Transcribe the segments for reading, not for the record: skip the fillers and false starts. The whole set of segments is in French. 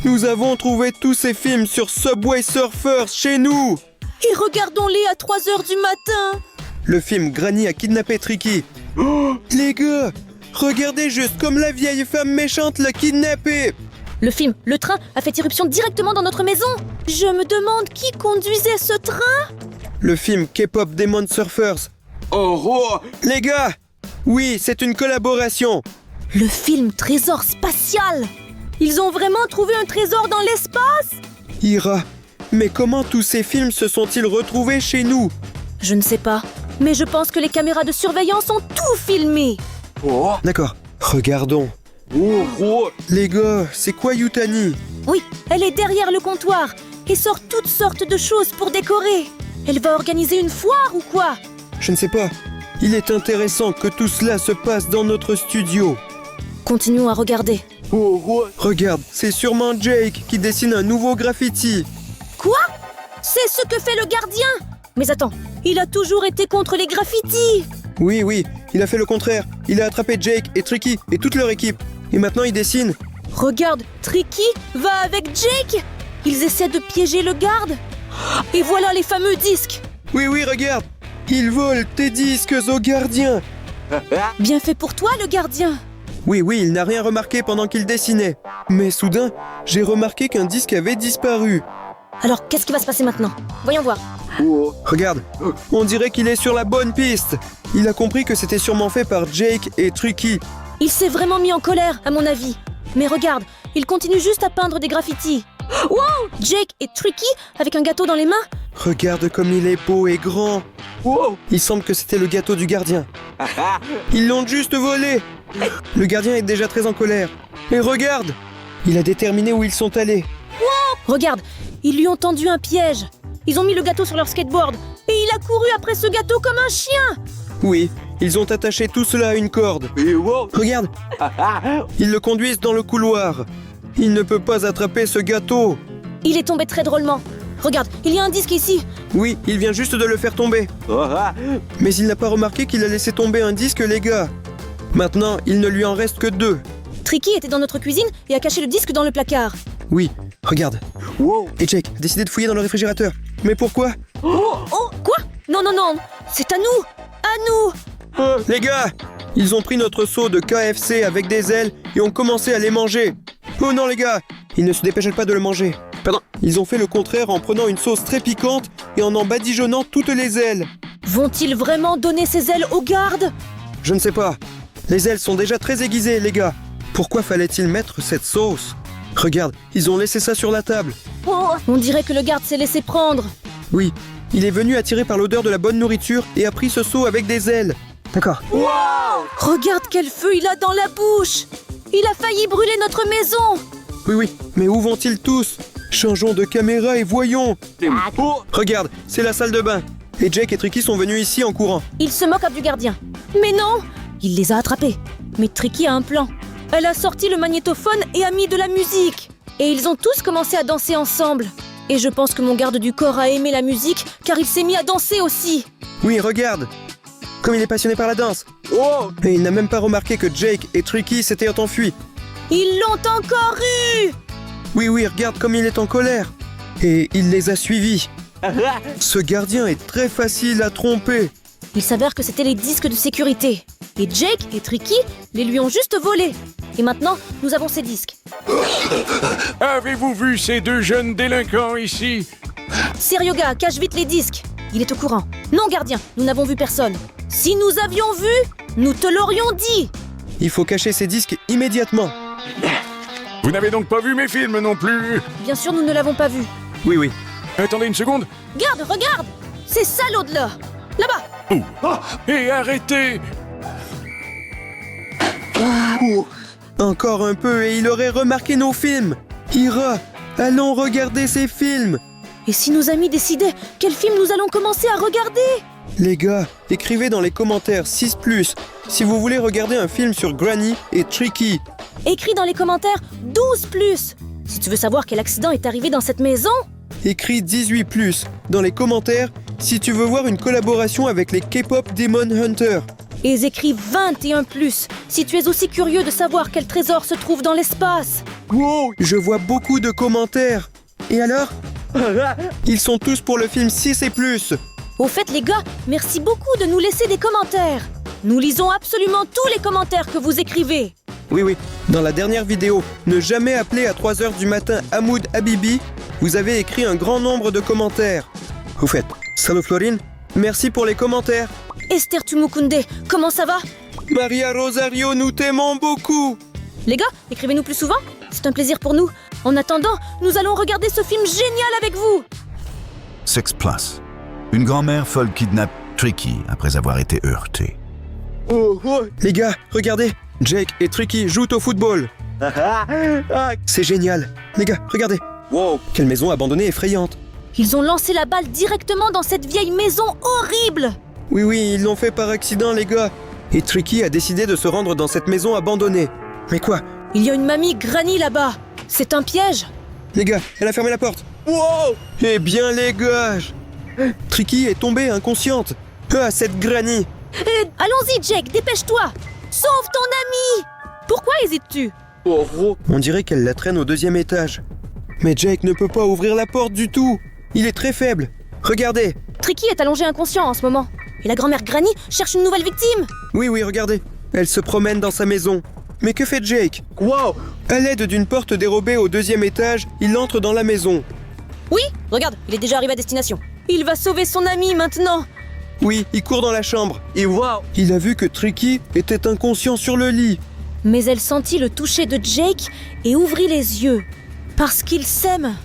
Nous avons trouvé tous ces films sur Subway Surfers chez nous. Et regardons-les à 3 heures du matin. Le film Granny a kidnappé Tricky. Oh, les gars, regardez juste comme la vieille femme méchante l'a kidnappé. Le film Le Train a fait irruption directement dans notre maison. Je me demande qui conduisait ce train. Le film K-pop Demon Surfers. Oh. Les gars, oui, c'est une collaboration. Le film Trésor spatial. Ils ont vraiment trouvé un trésor dans l'espace? Ira, mais comment tous ces films se sont-ils retrouvés chez nous? Je ne sais pas, mais je pense que les caméras de surveillance ont tout filmé. Oh. D'accord, regardons. Oh. Les gars, c'est quoi Yutani? Oui, elle est derrière le comptoir et sort toutes sortes de choses pour décorer. Elle va organiser une foire ou quoi? Je ne sais pas. Il est intéressant que tout cela se passe dans notre studio. Continuons à regarder. Oh. Regarde, c'est sûrement Jake qui dessine un nouveau graffiti. Quoi? C'est ce que fait le gardien? Mais attends, il a toujours été contre les graffitis. Oui, il a fait le contraire. Il a attrapé Jake et Tricky et toute leur équipe. Et maintenant il dessine. Regarde, Tricky va avec Jake. Ils essaient de piéger le garde. Et voilà les fameux disques. Oui, regarde. Il vole tes disques au gardien. Bien fait pour toi, le gardien. Oui, il n'a rien remarqué pendant qu'il dessinait. Mais soudain, j'ai remarqué qu'un disque avait disparu. Alors, qu'est-ce qui va se passer maintenant? Voyons voir. Oh. Regarde, on dirait qu'il est sur la bonne piste. Il a compris que c'était sûrement fait par Jake et Tricky. Il s'est vraiment mis en colère, à mon avis. Mais regarde, il continue juste à peindre des graffitis. Wow! Jake et Tricky avec un gâteau dans les mains. Regarde comme il est beau et grand. Oh. Il semble que c'était le gâteau du gardien. Ils l'ont juste volé. Le gardien est déjà très en colère. Et regarde, il a déterminé où ils sont allés. Regarde, ils lui ont tendu un piège. Ils ont mis le gâteau sur leur skateboard. Et il a couru après ce gâteau comme un chien. Oui, ils ont attaché tout cela à une corde. Et wow. Regarde, ils le conduisent dans le couloir. Il ne peut pas attraper ce gâteau. Il est tombé très drôlement. Regarde, il y a un disque ici. Oui, il vient juste de le faire tomber. Mais il n'a pas remarqué qu'il a laissé tomber un disque, les gars. Maintenant, il ne lui en reste que 2. Tricky était dans notre cuisine et a caché le disque dans le placard. Oui, regarde. Wow. Et Jake a décidé de fouiller dans le réfrigérateur. Mais pourquoi? Oh, quoi? Non, c'est à nous. À nous. Les gars, ils ont pris notre seau de KFC avec des ailes et ont commencé à les manger. Oh non les gars, ils ne se dépêchaient pas de le manger. Pardon, ils ont fait le contraire en prenant une sauce très piquante et en badigeonnant toutes les ailes. Vont-ils vraiment donner ces ailes aux gardes? Je ne sais pas. Les ailes sont déjà très aiguisées, les gars. Pourquoi fallait-il mettre cette sauce? Regarde, ils ont laissé ça sur la table. Oh, on dirait que le garde s'est laissé prendre. Oui, il est venu attiré par l'odeur de la bonne nourriture et a pris ce seau avec des ailes. D'accord. Wow. Regarde quel feu il a dans la bouche. Il a failli brûler notre maison. Oui, mais où vont-ils tous? Changeons de caméra et voyons. Oh. Regarde, c'est la salle de bain. Et Jake et Tricky sont venus ici en courant. Il se moque du gardien. Mais non, il les a attrapés. Mais Tricky a un plan. Elle a sorti le magnétophone et a mis de la musique. Et ils ont tous commencé à danser ensemble. Et je pense que mon garde du corps a aimé la musique car il s'est mis à danser aussi. Oui, regarde. Comme il est passionné par la danse. Oh. Et il n'a même pas remarqué que Jake et Tricky s'étaient enfuis. Ils l'ont encore eu. Oui, regarde comme il est en colère. Et il les a suivis. Ce gardien est très facile à tromper. Il s'avère que c'était les disques de sécurité. Et Jake et Tricky les lui ont juste volés. Et maintenant, nous avons ces disques. Avez-vous vu ces 2 jeunes délinquants ici? Seryoga, cache vite les disques. Il est au courant. Non, gardien, nous n'avons vu personne. Si nous avions vu, nous te l'aurions dit. Il faut cacher ces disques immédiatement. Vous n'avez donc pas vu mes films non plus? Bien sûr, nous ne l'avons pas vu. Oui. Attendez une seconde. Garde, regarde. C'est ça l'au-delà. Là-bas. Et arrêtez! Encore un peu et il aurait remarqué nos films. Ira, allons regarder ces films. Et si nos amis décidaient quel film nous allons commencer à regarder? Les gars, écrivez dans les commentaires 6+, si vous voulez regarder un film sur Granny et Tricky. Écris dans les commentaires 12+. Si tu veux savoir quel accident est arrivé dans cette maison. Écris 18+, dans les commentaires, si tu veux voir une collaboration avec les K-pop Demon Hunter. Et ils écrivent 21+, si tu es aussi curieux de savoir quel trésor se trouve dans l'espace. Wow. Je vois beaucoup de commentaires. Et alors? Ils sont tous pour le film 6 et plus. Au fait, les gars, merci beaucoup de nous laisser des commentaires. Nous lisons absolument tous les commentaires que vous écrivez. Oui, dans la dernière vidéo, ne jamais appeler à 3h du matin Hamoud Habibi, vous avez écrit un grand nombre de commentaires. Au fait, salut Florine, merci pour les commentaires. Esther Tumukunde, comment ça va? Maria Rosario, nous t'aimons beaucoup. Les gars, écrivez-nous plus souvent. C'est un plaisir pour nous. En attendant, nous allons regarder ce film génial avec vous. Sex Plus. Une grand-mère folle kidnappe Tricky après avoir été heurtée. Oh, oh. Les gars, regardez, Jake et Tricky jouent au football. C'est génial. Les gars, regardez. Wow. Quelle maison abandonnée effrayante. Ils ont lancé la balle directement dans cette vieille maison horrible. Oui, ils l'ont fait par accident, les gars. Et Tricky a décidé de se rendre dans cette maison abandonnée. Mais quoi? Il y a une mamie Granny là-bas. C'est un piège. Les gars, elle a fermé la porte. Wow. Eh bien, les gars, Tricky est tombée inconsciente. Ah, cette Granny. Allons-y, Jake, dépêche-toi. Sauve ton ami. Pourquoi hésites-tu? Oh, oh. On dirait qu'elle la traîne au 2e étage. Mais Jake ne peut pas ouvrir la porte du tout. Il est très faible. Regardez. Tricky est allongé inconscient en ce moment. Et la grand-mère Granny cherche une nouvelle victime. Oui, regardez. Elle se promène dans sa maison. Mais que fait Jake? Wow. À l'aide d'une porte dérobée au 2e étage, il entre dans la maison. Oui, regarde, il est déjà arrivé à destination. Il va sauver son ami maintenant. Oui, il court dans la chambre. Et wow. Il a vu que Tricky était inconscient sur le lit. Mais elle sentit le toucher de Jake et ouvrit les yeux. Parce qu'ils s'aiment.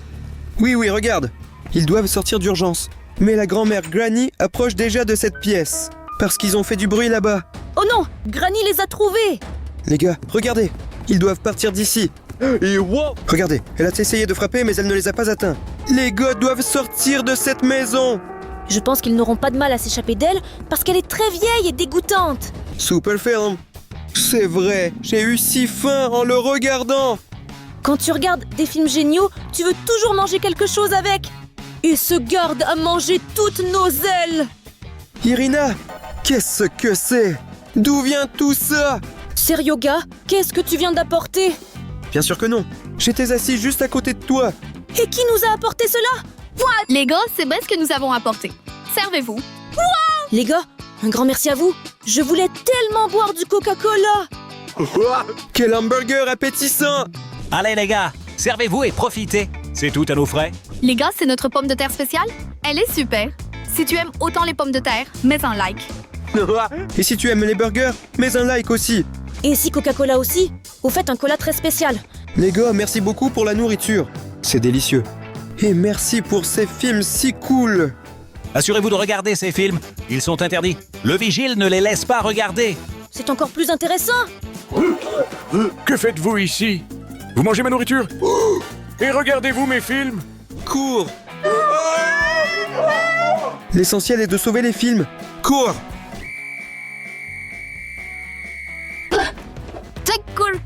Oui, regarde. Ils doivent sortir d'urgence. Mais la grand-mère Granny approche déjà de cette pièce. Parce qu'ils ont fait du bruit là-bas. Oh non, Granny les a trouvés. Les gars, regardez. Ils doivent partir d'ici. Et wow. Regardez, elle a essayé de frapper mais elle ne les a pas atteints. Les gars doivent sortir de cette maison. Je pense qu'ils n'auront pas de mal à s'échapper d'elle parce qu'elle est très vieille et dégoûtante. Super film. C'est vrai, j'ai eu si faim en le regardant. Quand tu regardes des films géniaux, tu veux toujours manger quelque chose avec. Et ce garde a mangé toutes nos ailes. Irina, qu'est-ce que c'est? D'où vient tout ça? Sérieux gars, qu'est-ce que tu viens d'apporter? Bien sûr que non. J'étais assis juste à côté de toi. Et qui nous a apporté cela? Les gars, c'est bien ce que nous avons apporté. Servez-vous. Les gars, un grand merci à vous. Je voulais tellement boire du Coca-Cola. Quel hamburger appétissant! Allez les gars, servez-vous et profitez. C'est tout à nos frais. Les gars, c'est notre pomme de terre spéciale. Elle est super. Si tu aimes autant les pommes de terre, mets un like. Et si tu aimes les burgers, mets un like aussi. Et si Coca-Cola aussi? Au fait, un cola très spécial. Les gars, merci beaucoup pour la nourriture. C'est délicieux. Et merci pour ces films si cool. Assurez-vous de regarder ces films. Ils sont interdits. Le vigile ne les laisse pas regarder. C'est encore plus intéressant. Que faites-vous ici? Vous mangez ma nourriture? Et regardez-vous mes films? Cours! L'essentiel est de sauver les films. Cours! C'est cool.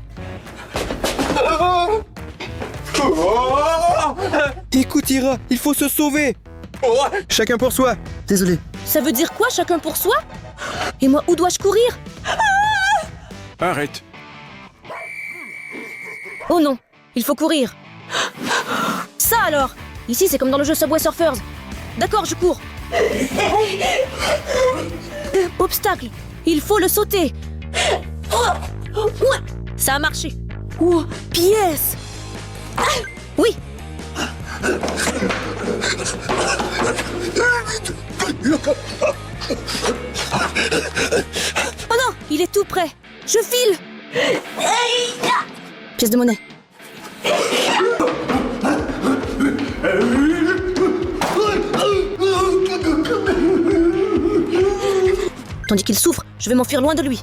Écoute Ira, il faut se sauver. Chacun pour soi. Désolé. Ça veut dire quoi, chacun pour soi? Et moi, où dois-je courir? Arrête. Oh non, il faut courir. Ça alors! Ici, c'est comme dans le jeu Subway Surfers. D'accord, je cours. Obstacle. Il faut le sauter. Ça a marché. Oh, pièce. Oui. Oh non, il est tout prêt. Je file. Pièce de monnaie. Tandis qu'il souffre, je vais m'enfuir loin de lui.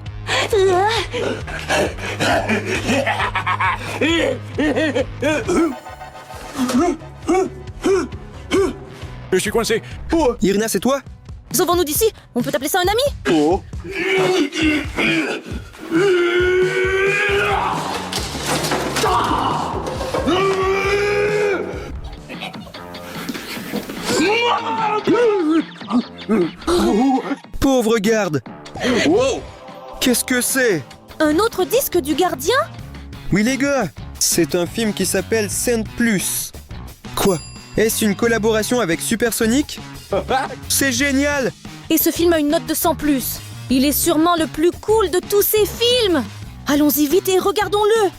Je suis coincé. Irina, c'est toi? Sauvons-nous d'ici. On peut appeler ça un ami? Oh. Pauvre garde. Wow. Qu'est-ce que c'est? Un autre disque du gardien? Oui les gars, c'est un film qui s'appelle Saint Plus. Quoi? Est-ce une collaboration avec Supersonic? C'est génial! Et ce film a une note de 100+. Il est sûrement le plus cool de tous ces films. Allons-y vite et regardons-le.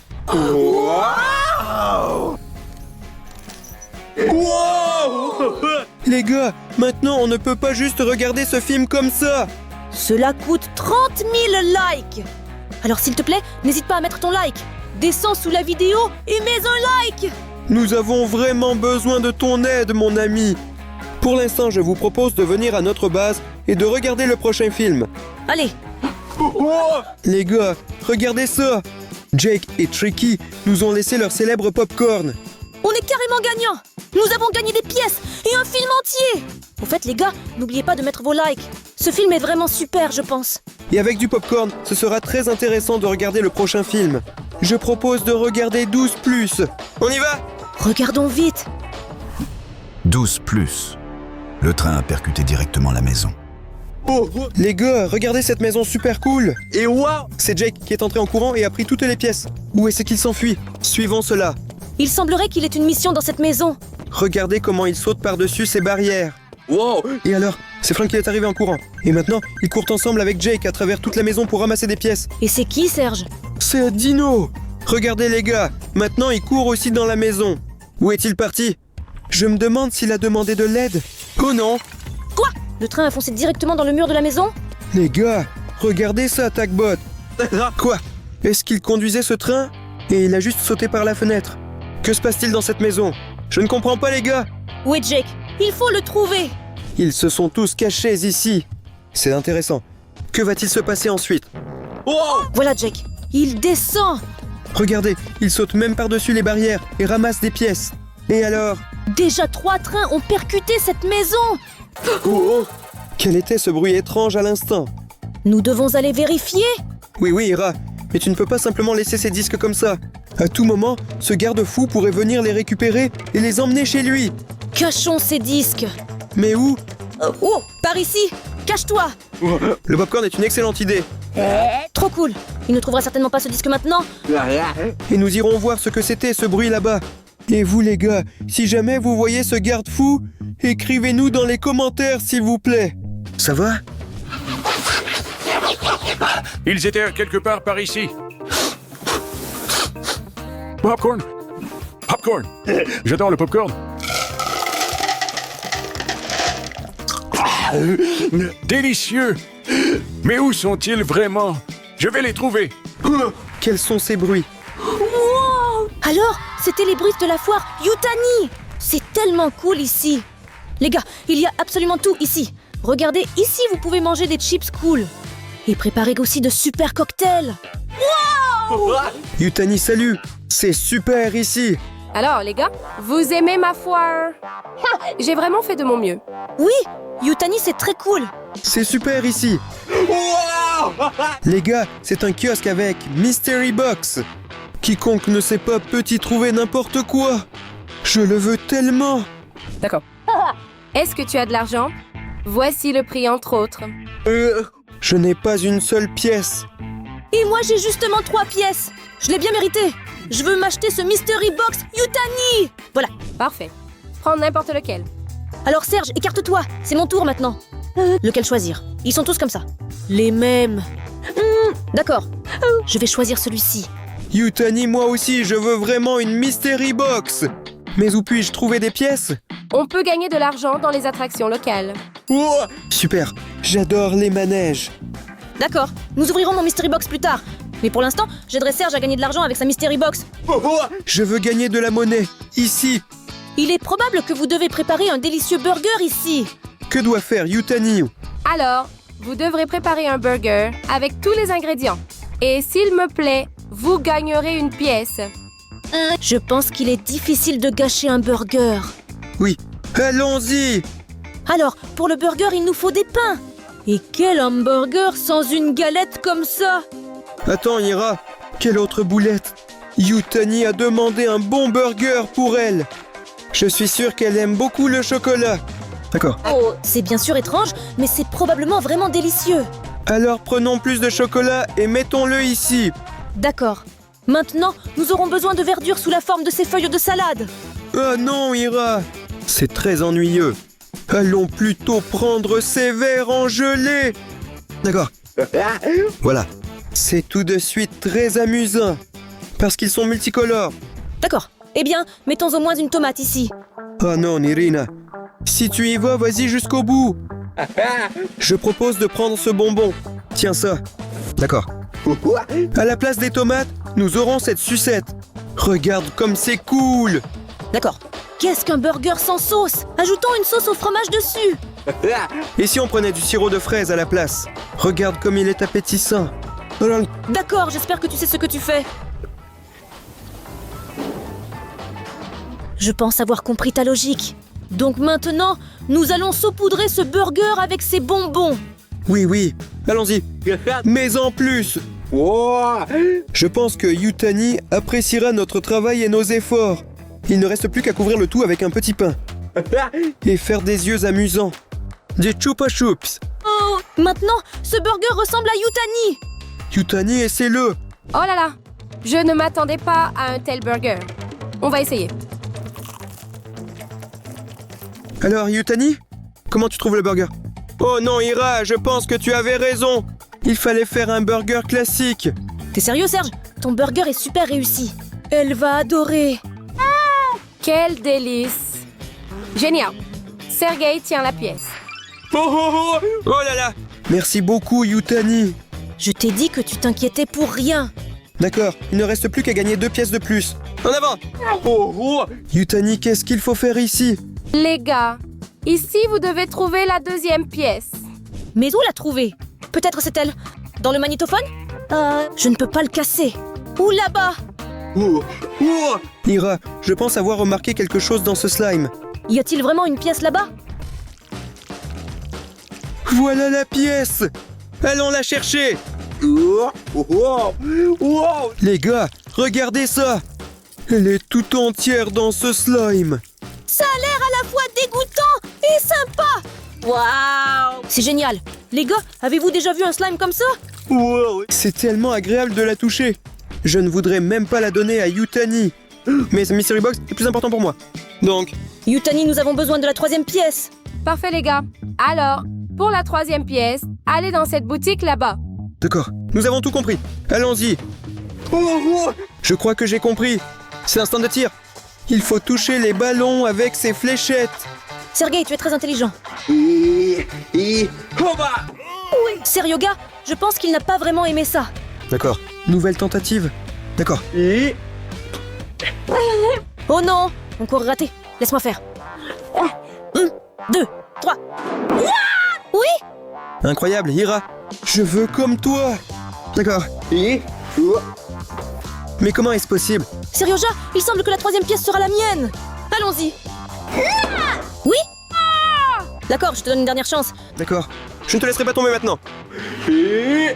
Les gars, maintenant on ne peut pas juste regarder ce film comme ça. Cela coûte 30 000 likes. Alors s'il te plaît, n'hésite pas à mettre ton like. Descends sous la vidéo et mets un like. Nous avons vraiment besoin de ton aide, mon ami. Pour l'instant, je vous propose de venir à notre base et de regarder le prochain film. Allez, Les gars, regardez ça. Jake et Tricky nous ont laissé leur célèbre popcorn. on est carrément gagnants. Nous avons gagné des pièces et un film entier. Au fait, les gars, n'oubliez pas de mettre vos likes. Ce film est vraiment super, je pense. Et avec du popcorn, ce sera très intéressant de regarder le prochain film. Je propose de regarder 12+. On y va? Regardons vite. 12 plus. Le train a percuté directement la maison. Les gars, regardez cette maison super cool. Et wow! C'est Jake qui est entré en courant et a pris toutes les pièces. Où est-ce qu'il s'enfuit? Suivons cela. Il semblerait qu'il ait une mission dans cette maison. Regardez comment il saute par-dessus ces barrières. Wow! Et alors, c'est Frank qui est arrivé en courant. Et maintenant, ils courent ensemble avec Jake à travers toute la maison pour ramasser des pièces. Et c'est qui, Serge? C'est Dino. Regardez les gars, maintenant il court aussi dans la maison. Où est-il parti? Je me demande s'il a demandé de l'aide. Oh non! Quoi? Le train a foncé directement dans le mur de la maison? Les gars, regardez ça, Tagbot. Quoi? Est-ce qu'il conduisait ce train? Et il a juste sauté par la fenêtre. Que se passe-t-il dans cette maison? Je ne comprends pas les gars. Où est Jake? Il faut le trouver. Ils se sont tous cachés ici. C'est intéressant. Que va-t-il se passer ensuite? Wow! Voilà Jake. Il descend. Regardez, il saute même par-dessus les barrières et ramasse des pièces. Et alors? Déjà 3 trains ont percuté cette maison. Quel était ce bruit étrange à l'instant? Nous devons aller vérifier. Oui, Ira, mais tu ne peux pas simplement laisser ces disques comme ça. À tout moment, ce garde-fou pourrait venir les récupérer et les emmener chez lui. Cachons ces disques. Mais où? Oh, par ici. Cache-toi. Le popcorn est une excellente idée. Trop cool. Il ne trouvera certainement pas ce disque maintenant. Et nous irons voir ce que c'était ce bruit là-bas. Et vous les gars, si jamais vous voyez ce garde-fou, écrivez-nous dans les commentaires s'il vous plaît. Ça va? Ils étaient quelque part par ici. Popcorn! Popcorn! J'adore le popcorn. Délicieux! Mais où sont-ils vraiment? Je vais les trouver. Quels sont ces bruits? Alors, c'était les bruits de la foire Yutani. C'est tellement cool ici. Les gars, il y a absolument tout ici. Regardez, ici vous pouvez manger des chips cool. Et préparer aussi de super cocktails. Yutani, salut! C'est super ici! Alors, les gars, vous aimez ma foire? J'ai vraiment fait de mon mieux. Oui, Yutani c'est très cool. C'est super ici! Les gars, c'est un kiosque avec Mystery Box. Quiconque ne sait pas peut y trouver n'importe quoi. Je le veux tellement. D'accord. Est-ce que tu as de l'argent? Voici le prix, entre autres. Je n'ai pas une seule pièce. Et moi j'ai justement 3 pièces. Je l'ai bien mérité. Je veux m'acheter ce Mystery Box Yutani. Voilà. Parfait. Prends n'importe lequel. Alors Serge, écarte-toi. C'est mon tour maintenant. Lequel choisir? Ils sont tous comme ça. Les mêmes. D'accord. Je vais choisir celui-ci. Yutani, moi aussi, je veux vraiment une Mystery Box. Mais où puis-je trouver des pièces? On peut gagner de l'argent dans les attractions locales. Super, j'adore les manèges. D'accord. Nous ouvrirons mon Mystery Box plus tard. Mais pour l'instant, j'aiderai Serge à gagner de l'argent avec sa Mystery Box. Je veux gagner de la monnaie, ici. Il est probable que vous devez préparer un délicieux burger ici. Que doit faire Yutani? Alors, vous devrez préparer un burger avec tous les ingrédients. Et s'il me plaît, vous gagnerez une pièce. Je pense qu'il est difficile de gâcher un burger. Oui, allons-y. Alors, pour le burger, il nous faut des pains. Et quel hamburger sans une galette comme ça? Attends, Ira, quelle autre boulette? Yutani a demandé un bon burger pour elle. Je suis sûr qu'elle aime beaucoup le chocolat. D'accord. Oh, c'est bien sûr étrange, mais c'est probablement vraiment délicieux. Alors prenons plus de chocolat et mettons-le ici. D'accord. Maintenant, nous aurons besoin de verdure sous la forme de ces feuilles de salade. Oh non, Ira. C'est très ennuyeux. Allons plutôt prendre ces verres en gelée. D'accord. Voilà. C'est tout de suite très amusant. Parce qu'ils sont multicolores. D'accord. Eh bien, mettons au moins une tomate ici. Oh non, Irina. Si tu y vas, vas-y jusqu'au bout. Je propose de prendre ce bonbon. Tiens ça. D'accord. À la place des tomates, nous aurons cette sucette. Regarde comme c'est cool. D'accord. Qu'est-ce qu'un burger sans sauce? Ajoutons une sauce au fromage dessus. Et si on prenait du sirop de fraise à la place? Regarde comme il est appétissant. Oh là là. D'accord, j'espère que tu sais ce que tu fais. Je pense avoir compris ta logique. Donc maintenant, nous allons saupoudrer ce burger avec ces bonbons. Oui, oui. Allons-y. Mais en plus, je pense que Yutani appréciera notre travail et nos efforts. Il ne reste plus qu'à couvrir le tout avec un petit pain. Et faire des yeux amusants. Des chupa chups. Oh, maintenant, ce burger ressemble à Yutani. Yutani, essaie-le. Oh là là, je ne m'attendais pas à un tel burger. On va essayer. Alors, Yutani, comment tu trouves le burger? Oh non, Ira, je pense que tu avais raison. Il fallait faire un burger classique. T'es sérieux, Serge? Ton burger est super réussi. Elle va adorer. Quel délice! Génial! Sergei tient la pièce. Oh là là. Merci beaucoup, Yutani. Je t'ai dit que tu t'inquiétais pour rien. D'accord, il ne reste plus qu'à gagner 2 pièces de plus. En avant. Yutani, qu'est-ce qu'il faut faire ici? Les gars, ici vous devez trouver la deuxième pièce. Mais où la trouver? Peut-être c'est elle. Dans le magnétophone? Je ne peux pas le casser. Ou là-bas? Ira, je pense avoir remarqué quelque chose dans ce slime. Y a-t-il vraiment une pièce là-bas? Voilà la pièce. Allons la chercher. Les gars, regardez ça. Elle est tout entière dans ce slime. Ça a l'air à la fois dégoûtant et sympa. Waouh! C'est génial. Les gars, avez-vous déjà vu un slime comme ça? C'est tellement agréable de la toucher. Je ne voudrais même pas la donner à Yutani. Mais ce Mystery Box est plus important pour moi. Donc, Yutani, nous avons besoin de la 3e pièce. Parfait les gars. Alors, pour la 3e pièce, allez dans cette boutique là-bas. d'accord, nous avons tout compris. Allons-y. Je crois que j'ai compris. C'est l'instant de tir. Il faut toucher les ballons avec ces fléchettes. Sergei, tu es très intelligent. Serioga, je pense qu'il n'a pas vraiment aimé ça. D'accord. Nouvelle tentative. D'accord. Oh non! Encore raté. Laisse-moi faire. 1, 2, 3. Oui! Incroyable, Ira. Je veux comme toi. D'accord. Mais comment est-ce possible? Serioja, il semble que la 3e pièce sera la mienne. Allons-y. Oui? D'accord, je te donne une dernière chance. D'accord. Je ne te laisserai pas tomber maintenant. Oui.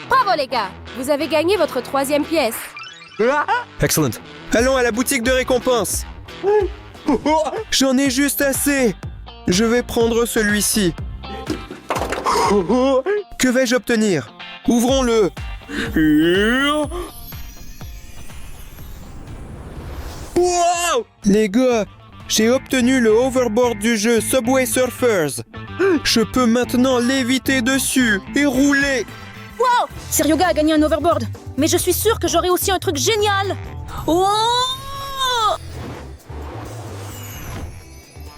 Bravo les gars, vous avez gagné votre 3e pièce. Excellent. Allons à la boutique de récompense. J'en ai juste assez. Je vais prendre celui-ci. Que vais-je obtenir? Ouvrons-le. Les gars, j'ai obtenu le hoverboard du jeu Subway Surfers. Je peux maintenant léviter dessus et rouler. Serioga a gagné un overboard. Mais je suis sûre que j'aurai aussi un truc génial. Oh!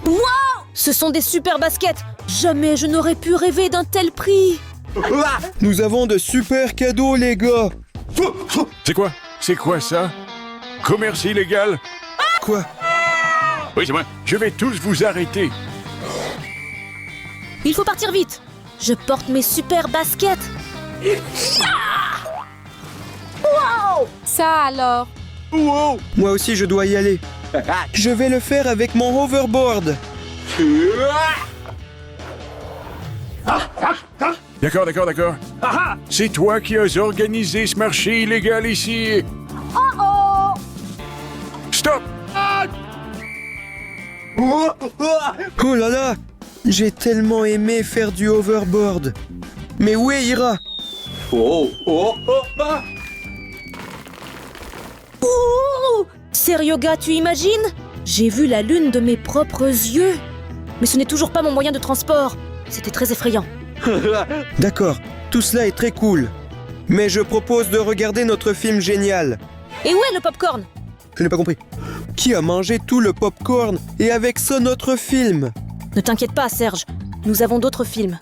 Wow! Ce sont des super baskets. Jamais je n'aurais pu rêver d'un tel prix. Nous avons de super cadeaux, les gars. C'est quoi? C'est quoi ça? Commerce illégal? Quoi? Oui, c'est moi. Je vais tous vous arrêter. Il faut partir vite. Je porte mes super baskets. Ça alors. Moi aussi, je dois y aller. Je vais le faire avec mon hoverboard. D'accord. C'est toi qui as organisé ce marché illégal ici. Stop! Oh là là! J'ai tellement aimé faire du hoverboard. Mais où est Ira? Oh, oh, oh, ah. Ouh! Seryoga, tu imagines? J'ai vu la lune de mes propres yeux. Mais ce n'est toujours pas mon moyen de transport. C'était très effrayant. D'accord, tout cela est très cool. Mais je propose de regarder notre film génial. Et où est le popcorn? Je n'ai pas compris. Qui a mangé tout le popcorn et avec ça notre film? Ne t'inquiète pas, Serge. Nous avons d'autres films.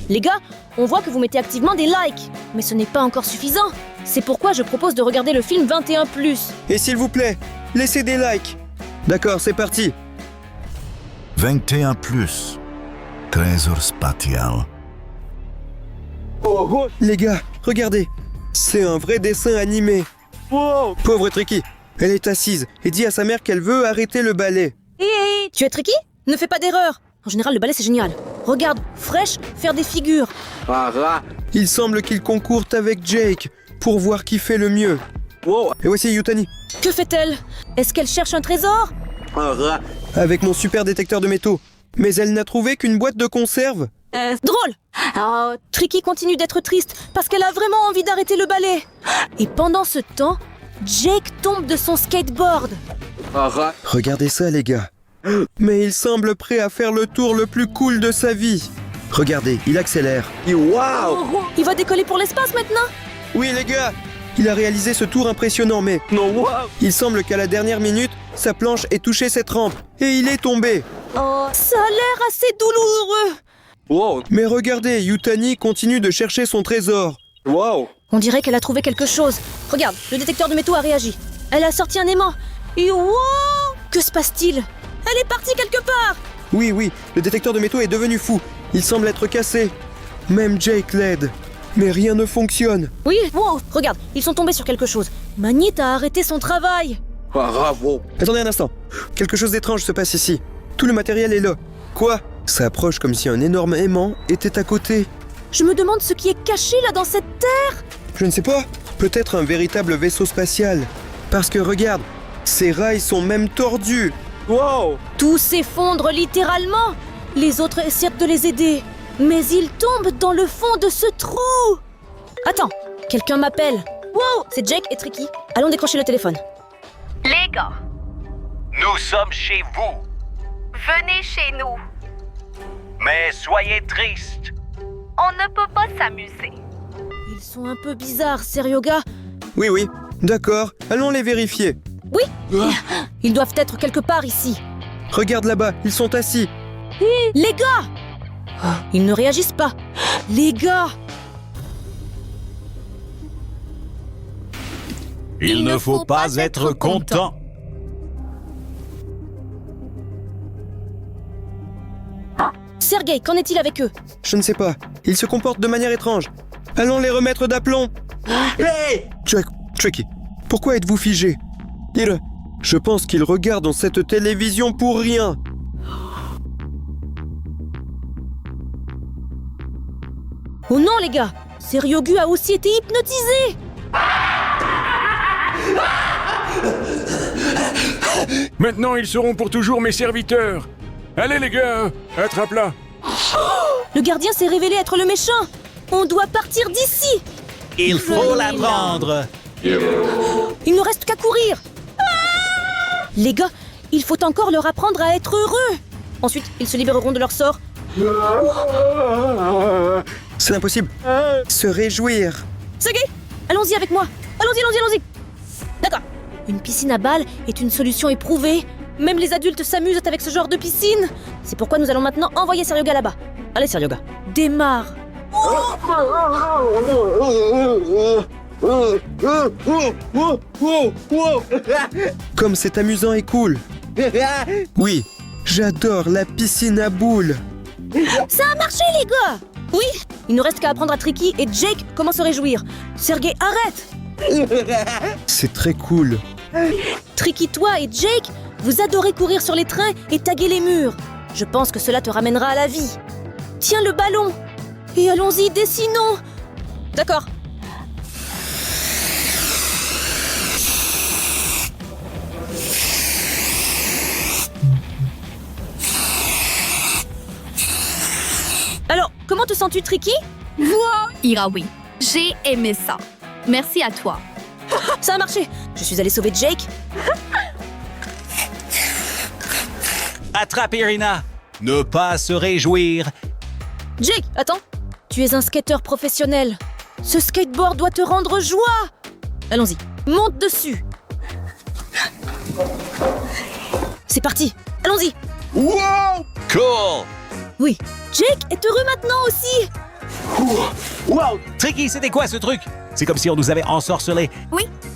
Les gars, on voit que vous mettez activement des likes. Mais ce n'est pas encore suffisant. C'est pourquoi je propose de regarder le film 21+. Et s'il vous plaît, laissez des likes. D'accord, c'est parti. 21 plus. Trésor spatial. Oh, oh, Les gars, regardez. C'est un vrai dessin animé. wow. Pauvre Tricky. Elle est assise et dit à sa mère qu'elle veut arrêter le ballet. Hé, tu es tricky? Ne fais pas d'erreur. En général, le ballet, c'est génial. Regarde, Fresh faire des figures. Ah, Il semble qu'ils concourent avec Jake pour voir qui fait le mieux. wow. Et voici Yutani. Que fait-elle? Est-ce qu'elle cherche un trésor? Ah, Avec mon super détecteur de métaux. Mais elle n'a trouvé qu'une boîte de conserve. Drôle. Oh, Tricky continue d'être triste parce qu'elle a vraiment envie d'arrêter le ballet. Et pendant ce temps, Jake tombe de son skateboard. ah. Regardez ça, les gars. Mais il semble prêt à faire le tour le plus cool de sa vie. Regardez, il accélère. Wow. Il va décoller pour l'espace maintenant? Oui, les gars, il a réalisé ce tour impressionnant, mais Non, wow. il semble qu'à la dernière minute, sa planche ait touché cette rampe et il est tombé. Oh, ça a l'air assez douloureux. Wow. Mais regardez, Yutani continue de chercher son trésor. Wow. On dirait qu'elle a trouvé quelque chose. Regarde, le détecteur de métaux a réagi. Elle a sorti un aimant. Et wow! Que se passe-t-il? Elle est partie quelque part. Oui, le détecteur de métaux est devenu fou. Il semble être cassé. Même Jake l'aide. Mais rien ne fonctionne. Oui, wow, regarde, ils sont tombés sur quelque chose. Magnet a arrêté son travail. Ah, bravo. Attendez un instant. Quelque chose d'étrange se passe ici. Tout le matériel est là. Quoi? Ça approche comme si un énorme aimant était à côté. Je me demande ce qui est caché là dans cette terre. Je ne sais pas. Peut-être un véritable vaisseau spatial. Parce que regarde, ces rails sont même tordus. Wow. Tout s'effondre littéralement. Les autres essaient de les aider. Mais ils tombent dans le fond de ce trou. Attends, quelqu'un m'appelle. Wow, c'est Jake et Tricky. Allons décrocher le téléphone. Les gars, Nous sommes chez vous, venez chez nous. mais soyez tristes. On ne peut pas s'amuser. Ils sont un peu bizarres, Seryoga. Oui, d'accord. Allons les vérifier. Ils doivent être quelque part ici. Regarde là-bas, ils sont assis. Les gars! Ils ne réagissent pas. Les gars! Il ne faut pas être content. Sergei, qu'en est-il avec eux? Je ne sais pas. Ils se comportent de manière étrange. Allons les remettre d'aplomb. Hey. Tricky, pourquoi êtes-vous figé? Je pense qu'ils regardent cette télévision pour rien. Oh non, les gars! Seryogu a aussi été hypnotisé! Maintenant, ils seront pour toujours mes serviteurs. Allez, les gars, attrape-la. Le gardien s'est révélé être le méchant! On doit partir d'ici! Il faut la prendre. Il ne reste qu'à courir! Les gars, il faut encore leur apprendre à être heureux! Ensuite, ils se libéreront de leur sort. C'est impossible. Se réjouir. Sergei, allons-y avec moi! Allons-y! D'accord. Une piscine à balles est une solution éprouvée. Même les adultes s'amusent avec ce genre de piscine. C'est pourquoi nous allons maintenant envoyer Seryoga là-bas. Allez, Seryoga, démarre! Comme c'est amusant et cool. Oui, j'adore la piscine à boules. Ça a marché, les gars! Oui! Il ne reste qu'à apprendre à Tricky et Jake comment se réjouir. Sergei, arrête! C'est très cool. Tricky, toi et Jake, vous adorez courir sur les trains et taguer les murs. Je pense que cela te ramènera à la vie. Tiens le ballon et allons-y, dessinons. D'accord. comment te sens-tu, Tricky? Ira, oui. J'ai aimé ça. Merci à toi. Ça a marché. Je suis allée sauver Jake. Attrape Irina. Ne pas se réjouir. Jake, attends. Tu es un skateur professionnel. Ce skateboard doit te rendre joie. Allons-y, monte dessus. C'est parti, allons-y. Cool. Oui, Jake est heureux maintenant aussi. Tricky, c'était quoi ce truc? C'est comme si on nous avait ensorcelés.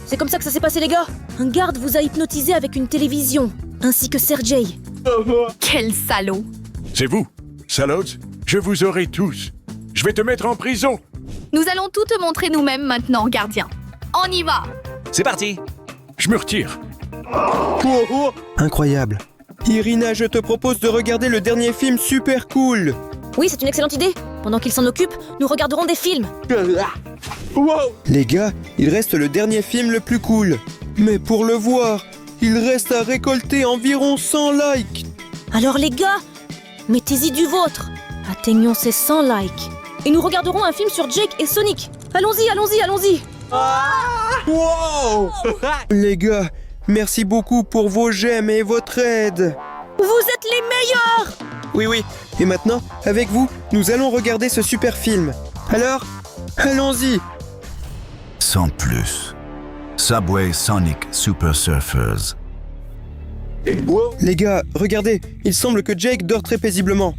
C'est comme ça que ça s'est passé, les gars. Un garde vous a hypnotisé avec une télévision, ainsi que Sergey. Quel salaud. C'est vous, salauds. Je vous aurai tous. Je vais te mettre en prison. Nous allons tout te montrer nous-mêmes maintenant, gardien. On y va. C'est parti. Je me retire. Incroyable. Irina, je te propose de regarder le dernier film super cool. Oui, c'est une excellente idée. Pendant qu'il s'en occupe, nous regarderons des films. Les gars, il reste le dernier film le plus cool. Mais pour le voir, il reste à récolter environ 100 likes. Alors les gars, mettez-y du vôtre. Atteignons ces 100 likes. Et nous regarderons un film sur Jake et Sonic. Allons-y, allons-y, allons-y. Les gars, merci beaucoup pour vos j'aime et votre aide. Vous êtes les meilleurs. Oui. Et maintenant, avec vous, nous allons regarder ce super film. Alors, allons-y. Sans plus. Subway Sonic Super Surfers. Les gars, regardez, il semble que Jake dort très paisiblement.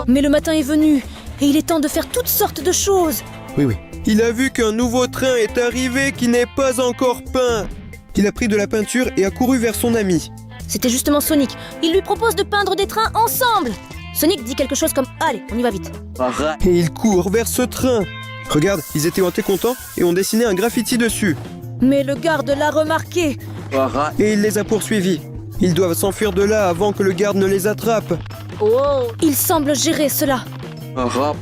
Mais le matin est venu et il est temps de faire toutes sortes de choses. Oui. Il a vu qu'un nouveau train est arrivé qui n'est pas encore peint. Il a pris de la peinture et a couru vers son ami. C'était justement Sonic. Il lui propose de peindre des trains ensemble. Sonic dit quelque chose comme « Allez, on y va vite ». Et il court vers ce train. Regarde, ils étaient contents et ont dessiné un graffiti dessus. Mais le garde l'a remarqué. Et il les a poursuivis. Ils doivent s'enfuir de là avant que le garde ne les attrape. Il semble gérer cela.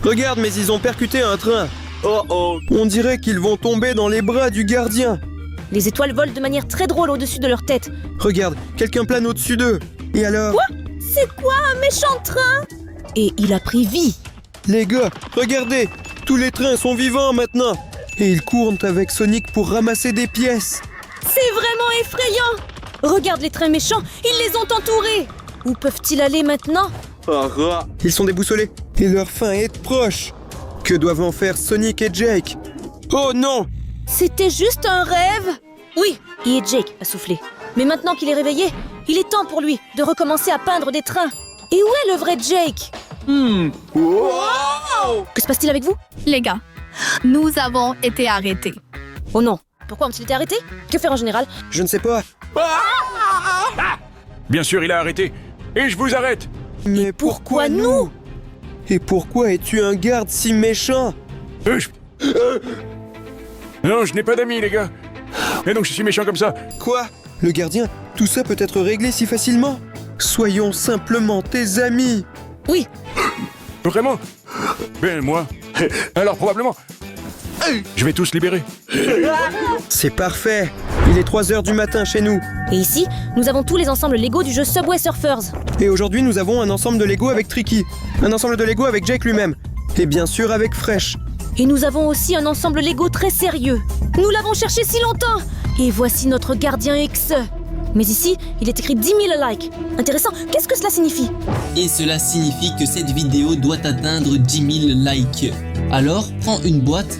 Regarde, mais ils ont percuté un train. On dirait qu'ils vont tomber dans les bras du gardien. Les étoiles volent de manière très drôle au-dessus de leur tête. Regarde, quelqu'un plane au-dessus d'eux. Et alors? Quoi? C'est quoi un méchant train? Et il a pris vie. Les gars, regardez, tous les trains sont vivants maintenant. Et ils courent avec Sonic pour ramasser des pièces. C'est vraiment effrayant. Regarde les trains méchants, ils les ont entourés. Où peuvent-ils aller maintenant? Ils sont déboussolés et leur fin est proche. Que doivent en faire Sonic et Jake? Oh non! C'était juste un rêve? Oui, et Jake a soufflé. Mais maintenant qu'il est réveillé, il est temps pour lui de recommencer à peindre des trains. Et où est le vrai Jake? Que se passe-t-il avec vous? Les gars, nous avons été arrêtés. Oh non, pourquoi ont-ils été arrêtés? Que faire en général? Je ne sais pas. Bien sûr, il a arrêté. Et je vous arrête. Mais pourquoi nous? Et pourquoi es-tu un garde si méchant? Non, je n'ai pas d'amis, les gars. Et donc je suis méchant comme ça. Quoi? Le gardien, tout ça peut être réglé si facilement? Soyons simplement tes amis. Oui. Vraiment? Ben moi. Alors probablement. Je vais tous libérer. C'est parfait. Il est 3h du matin chez nous. Et ici, nous avons tous les ensembles Lego du jeu Subway Surfers. Et aujourd'hui, nous avons un ensemble de Lego avec Tricky. Un ensemble de Lego avec Jake lui-même. Et bien sûr avec Fresh. Et nous avons aussi un ensemble Lego très sérieux. Nous l'avons cherché si longtemps. Et voici notre gardien X. Mais ici, il est écrit 10 000 likes. Intéressant, qu'est-ce que cela signifie? Et cela signifie que cette vidéo doit atteindre 10 000 likes. Alors, prends une boîte.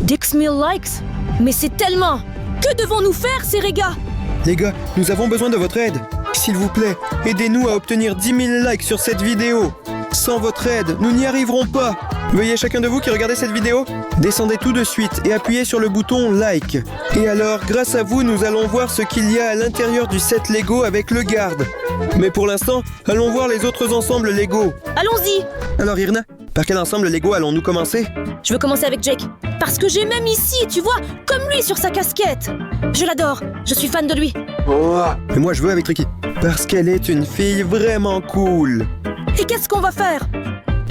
10 000 likes? Mais c'est tellement! Que devons-nous faire, ces gars? Les gars, nous avons besoin de votre aide. S'il vous plaît, aidez-nous à obtenir 10 000 likes sur cette vidéo. Sans votre aide, nous n'y arriverons pas. Veuillez chacun de vous qui regardez cette vidéo, descendez tout de suite et appuyez sur le bouton like. Et alors, grâce à vous, nous allons voir ce qu'il y a à l'intérieur du set Lego avec le garde. Mais pour l'instant, allons voir les autres ensembles Lego. Allons-y! Alors Irina, par quel ensemble Lego allons-nous commencer? Je veux commencer avec Jake. Parce que j'ai même ici, tu vois, comme lui sur sa casquette. Je l'adore, je suis fan de lui. Mais moi je veux avec Tricky. Parce qu'elle est une fille vraiment cool. Et qu'est-ce qu'on va faire?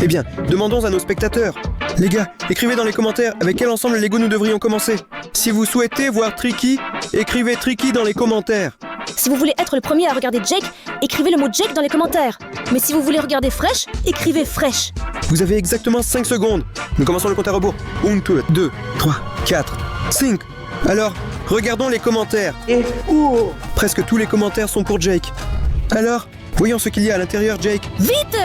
Eh bien, demandons à nos spectateurs. Les gars, écrivez dans les commentaires avec quel ensemble Lego nous devrions commencer. Si vous souhaitez voir Tricky, écrivez Tricky dans les commentaires. Si vous voulez être le premier à regarder Jake, écrivez le mot Jake dans les commentaires. Mais si vous voulez regarder Fresh, écrivez Fresh. Vous avez exactement 5 secondes. Nous commençons le compte à rebours. 1, 2, 3, 4, 5. Alors, regardons les commentaires. Presque tous les commentaires sont pour Jake. Alors, voyons ce qu'il y a à l'intérieur, Jake. Vite!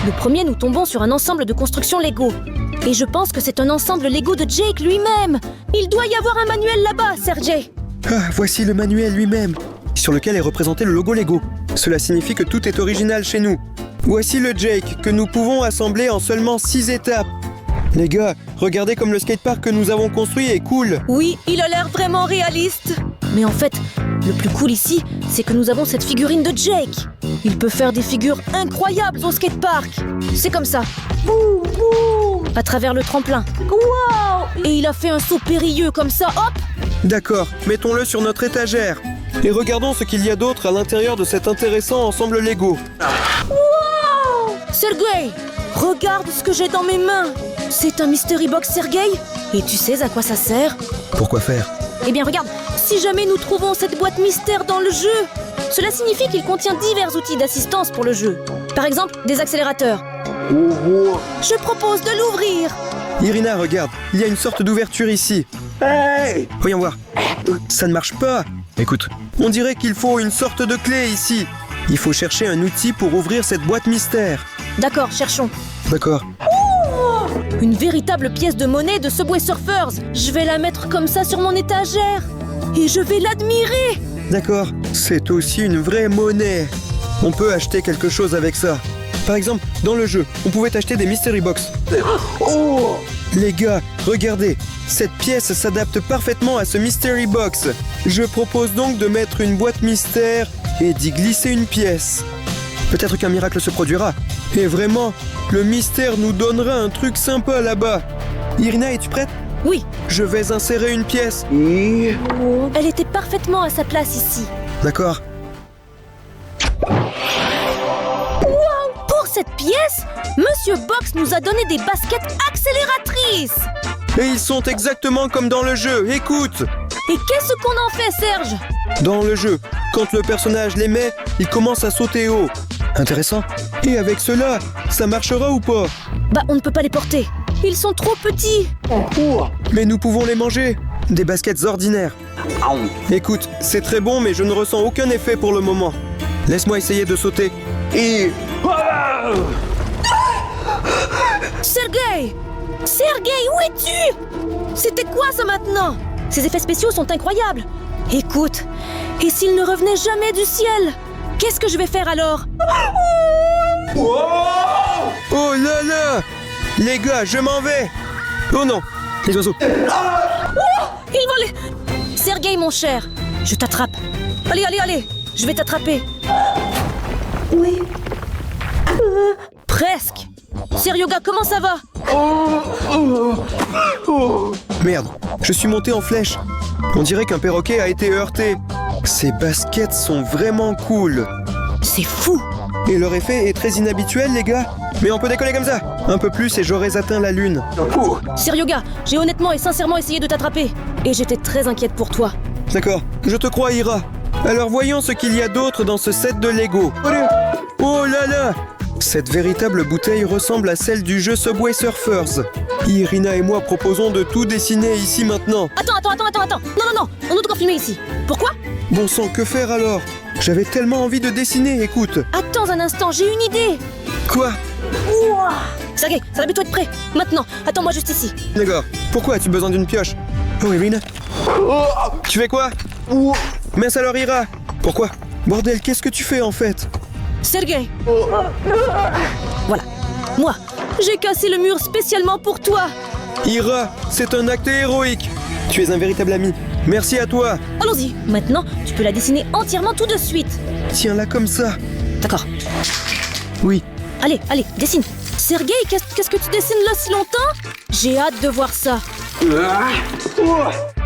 Le premier, nous tombons sur un ensemble de construction Lego. Et je pense que c'est un ensemble Lego de Jake lui-même. Il doit y avoir un manuel là-bas, Sergey. Ah, voici le manuel lui-même, sur lequel est représenté le logo Lego. Cela signifie que tout est original chez nous. Voici le Jake, que nous pouvons assembler en seulement 6 étapes. Les gars, regardez comme le skatepark que nous avons construit est cool. Oui, il a l'air vraiment réaliste. Mais en fait, le plus cool ici, c'est que nous avons cette figurine de Jake. Il peut faire des figures incroyables au skatepark. C'est comme ça. À travers le tremplin. Wow! Et il a fait un saut périlleux comme ça, hop! D'accord, mettons-le sur notre étagère. Et regardons ce qu'il y a d'autre à l'intérieur de cet intéressant ensemble Lego. Sergey, regarde ce que j'ai dans mes mains. C'est un Mystery Box, Sergey. Et tu sais à quoi ça sert? Pourquoi faire? Eh bien regarde, si jamais nous trouvons cette boîte mystère dans le jeu, cela signifie qu'il contient divers outils d'assistance pour le jeu. Par exemple, des accélérateurs. Je propose de l'ouvrir. Irina, regarde, il y a une sorte d'ouverture ici. Voyons voir. Ça ne marche pas. Écoute, on dirait qu'il faut une sorte de clé ici. Il faut chercher un outil pour ouvrir cette boîte mystère. D'accord, cherchons. D'accord. Une véritable pièce de monnaie de Subway Surfers. Je vais la mettre comme ça sur mon étagère. Et je vais l'admirer. D'accord, c'est aussi une vraie monnaie. On peut acheter quelque chose avec ça. Par exemple, dans le jeu, on pouvait acheter des Mystery Box. Les gars, regardez, cette pièce s'adapte parfaitement à ce Mystery Box. Je propose donc de mettre une boîte mystère et d'y glisser une pièce. Peut-être qu'un miracle se produira. Et vraiment, le mystère nous donnera un truc sympa là-bas. Irina, es-tu prête? Oui. Je vais insérer une pièce. Elle était parfaitement à sa place ici. D'accord. Pour cette pièce, Monsieur Box nous a donné des baskets accélératrices. Et ils sont exactement comme dans le jeu, écoute! Et qu'est-ce qu'on en fait, Serge? Dans le jeu, quand le personnage les met, il commence à sauter haut. Intéressant. Et avec cela, ça marchera ou pas? Bah, on ne peut pas les porter. Ils sont trop petits. Mais nous pouvons les manger. Des baskets ordinaires. Écoute, c'est très bon, mais je ne ressens aucun effet pour le moment. Laisse-moi essayer de sauter. Et... Sergey! Sergey, où es-tu? C'était quoi ça maintenant? Ces effets spéciaux sont incroyables. Écoute, et s'ils ne revenaient jamais du ciel? Qu'est-ce que je vais faire alors? Oh là là! Les gars, je m'en vais! Oh non! Les oiseaux! Ils volaient! Sergey, mon cher, je t'attrape. Allez, allez, allez! Je vais t'attraper. Oui. Presque. Seryoga, comment ça va? Merde, je suis monté en flèche. On dirait qu'un perroquet a été heurté. Ces baskets sont vraiment cool. C'est fou. Et leur effet est très inhabituel, les gars. Mais on peut décoller comme ça. Un peu plus et j'aurais atteint la lune. Seryoga, j'ai honnêtement et sincèrement essayé de t'attraper. Et j'étais très inquiète pour toi. D'accord, je te crois, Ira. Alors voyons ce qu'il y a d'autre dans ce set de Lego. Oh là là! Cette véritable bouteille ressemble à celle du jeu Subway Surfers. Irina et moi proposons de tout dessiner ici maintenant. Attends. Non, on doit filmer ici. Pourquoi? Bon sang, que faire alors? J'avais tellement envie de dessiner, écoute. Attends un instant, j'ai une idée. Quoi? Sergey, ça va bientôt être prêt. Maintenant, attends-moi juste ici. D'accord. Pourquoi as-tu besoin d'une pioche? Oh, Irina. Tu fais quoi? Mince alors, Ira. Pourquoi? Bordel, qu'est-ce que tu fais en fait? Sergey. Voilà. Moi, j'ai cassé le mur spécialement pour toi. Ira, c'est un acte héroïque. Tu es un véritable ami. Merci à toi. Allons-y. Maintenant, tu peux la dessiner entièrement tout de suite. Tiens-la comme ça. D'accord. Oui. Allez, dessine. Sergey, qu'est-ce que tu dessines là si longtemps? J'ai hâte de voir ça.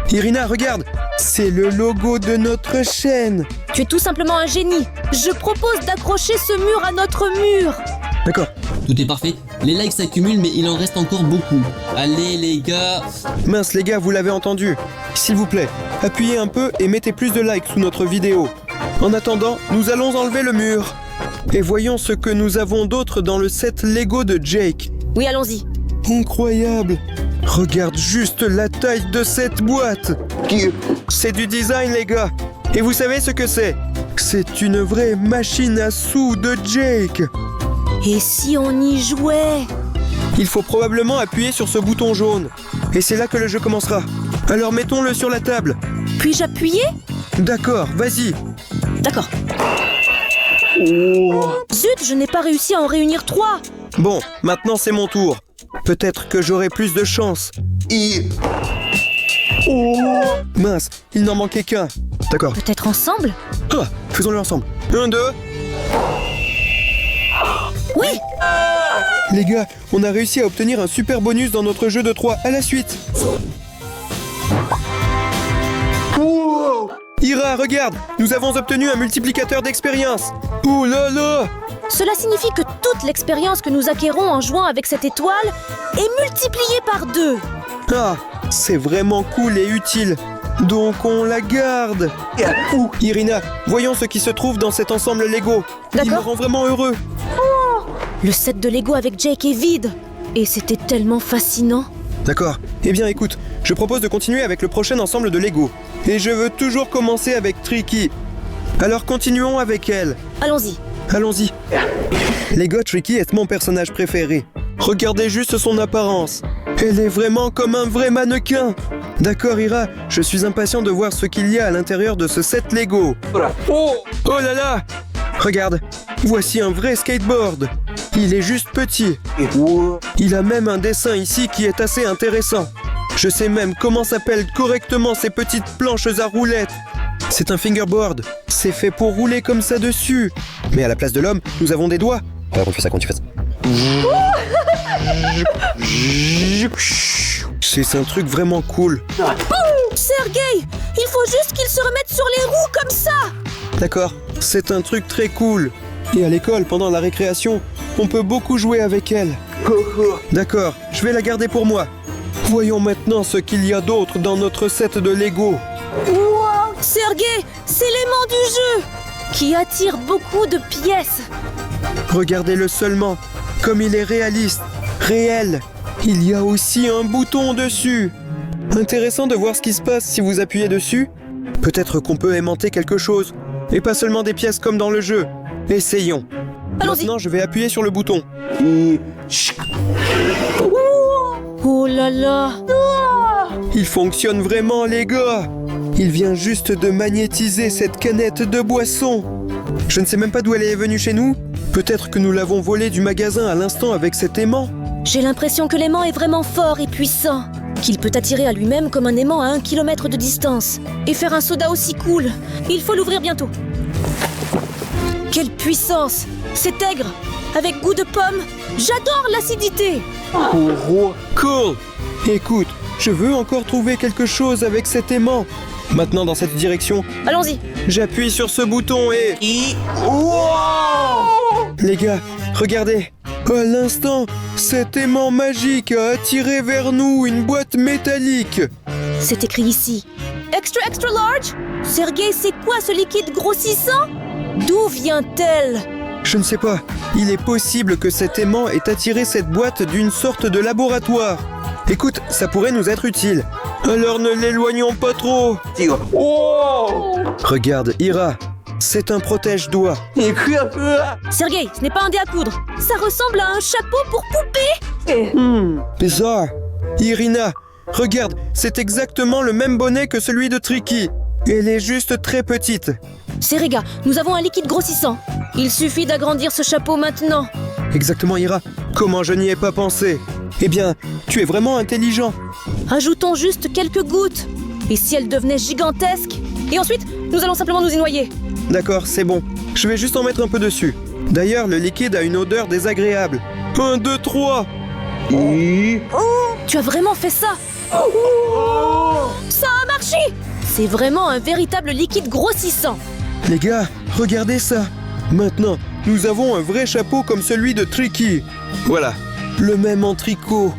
Irina, regarde. C'est le logo de notre chaîne. Tu es tout simplement un génie. Je propose d'accrocher ce mur à notre mur. D'accord. Tout est parfait. Les likes s'accumulent, mais il en reste encore beaucoup. Allez les gars. Mince les gars, vous l'avez entendu. S'il vous plaît, appuyez un peu et mettez plus de likes sous notre vidéo. En attendant, nous allons enlever le mur. Et voyons ce que nous avons d'autre dans le set Lego de Jake. Oui, allons-y. Incroyable! Regarde juste la taille de cette boîte! C'est du design, les gars! Et vous savez ce que c'est? C'est une vraie machine à sous de Jake! Et si on y jouait? Il faut probablement appuyer sur ce bouton jaune. Et c'est là que le jeu commencera. Alors mettons-le sur la table. Puis-je appuyer? D'accord, vas-y. D'accord. Zut, je n'ai pas réussi à en réunir 3. Bon, maintenant c'est mon tour. Peut-être que j'aurai plus de chance. Mince, il n'en manquait qu'un. D'accord. Peut-être ensemble? Ah, faisons-le ensemble. 1, 2. Oui! Les gars, on a réussi à obtenir un super bonus dans notre jeu de 3. À la suite. Ira, regarde, nous avons obtenu un multiplicateur d'expérience. Oh là là! Cela signifie que toute l'expérience que nous acquérons en jouant avec cette étoile est multipliée par 2. Ah, c'est vraiment cool et utile. Donc on la garde. Irina, voyons ce qui se trouve dans cet ensemble Lego. Il me D'accord. rend vraiment heureux. Le set de Lego avec Jake est vide. Et c'était tellement fascinant. D'accord. Eh bien écoute, je propose de continuer avec le prochain ensemble de Lego. Et je veux toujours commencer avec Tricky. Alors continuons avec elle. Allons-y. Allons-y. Lego Tricky est mon personnage préféré. Regardez juste son apparence. Elle est vraiment comme un vrai mannequin. D'accord, Ira, je suis impatient de voir ce qu'il y a à l'intérieur de ce set Lego. Oh là là! Regarde, voici un vrai skateboard. Il est juste petit. Il a même un dessin ici qui est assez intéressant. Je sais même comment s'appellent correctement ces petites planches à roulettes. C'est un fingerboard. C'est fait pour rouler comme ça dessus. Mais à la place de l'homme, nous avons des doigts. Alors on fait ça quand tu fais ça. C'est un truc vraiment cool. Sergei, il faut juste qu'il se remette sur les roues comme ça. D'accord, c'est un truc très cool. Et à l'école, pendant la récréation, on peut beaucoup jouer avec elle. D'accord, je vais la garder pour moi. Voyons maintenant ce qu'il y a d'autre dans notre set de Lego. Wow, Sergei, c'est l'aimant du jeu qui attire beaucoup de pièces. Regardez-le seulement, comme il est réaliste, réel. Il y a aussi un bouton dessus. Intéressant de voir ce qui se passe si vous appuyez dessus. Peut-être qu'on peut aimanter quelque chose, et pas seulement des pièces comme dans le jeu. Essayons. Allons-y. Maintenant, je vais appuyer sur le bouton. Oh là là. Il fonctionne vraiment, les gars. Il vient juste de magnétiser cette canette de boisson. Je ne sais même pas d'où elle est venue chez nous. Peut-être que nous l'avons volée du magasin à l'instant avec cet aimant. J'ai l'impression que l'aimant est vraiment fort et puissant. Qu'il peut attirer à lui-même comme un aimant à 1 kilomètre de distance. Et faire un soda aussi cool. Il faut l'ouvrir bientôt. Quelle puissance! C'est aigre, avec goût de pomme. J'adore l'acidité. Cool. Écoute, je veux encore trouver quelque chose avec cet aimant. Maintenant, dans cette direction, Allons-y. j'appuie sur ce bouton et... Les gars, regardez. À l'instant, cet aimant magique a attiré vers nous une boîte métallique. C'est écrit ici. Extra extra large? Sergei, c'est quoi ce liquide grossissant? D'où vient-elle? Je ne sais pas. Il est possible que cet aimant ait attiré cette boîte d'une sorte de laboratoire. Écoute, ça pourrait nous être utile. Alors ne l'éloignons pas trop. Regarde, Ira. C'est un protège-doigt. Sergei, ce n'est pas un dé à coudre. Ça ressemble à un chapeau pour poupée. Bizarre. Irina, regarde, c'est exactement le même bonnet que celui de Tricky. Elle est juste très petite. Serega, nous avons un liquide grossissant. Il suffit d'agrandir ce chapeau maintenant. Exactement, Ira. Comment je n'y ai pas pensé? Eh bien, tu es vraiment intelligent. Ajoutons juste quelques gouttes. Et si elle devenait gigantesque? Et ensuite, nous allons simplement nous y noyer. D'accord, c'est bon. Je vais juste en mettre un peu dessus. D'ailleurs, le liquide a une odeur désagréable. 1, 2, 3. Tu as vraiment fait ça? Ça a marché! C'est vraiment un véritable liquide grossissant. Les gars, regardez ça. Maintenant, nous avons un vrai chapeau comme celui de Tricky. Voilà, le même en tricot.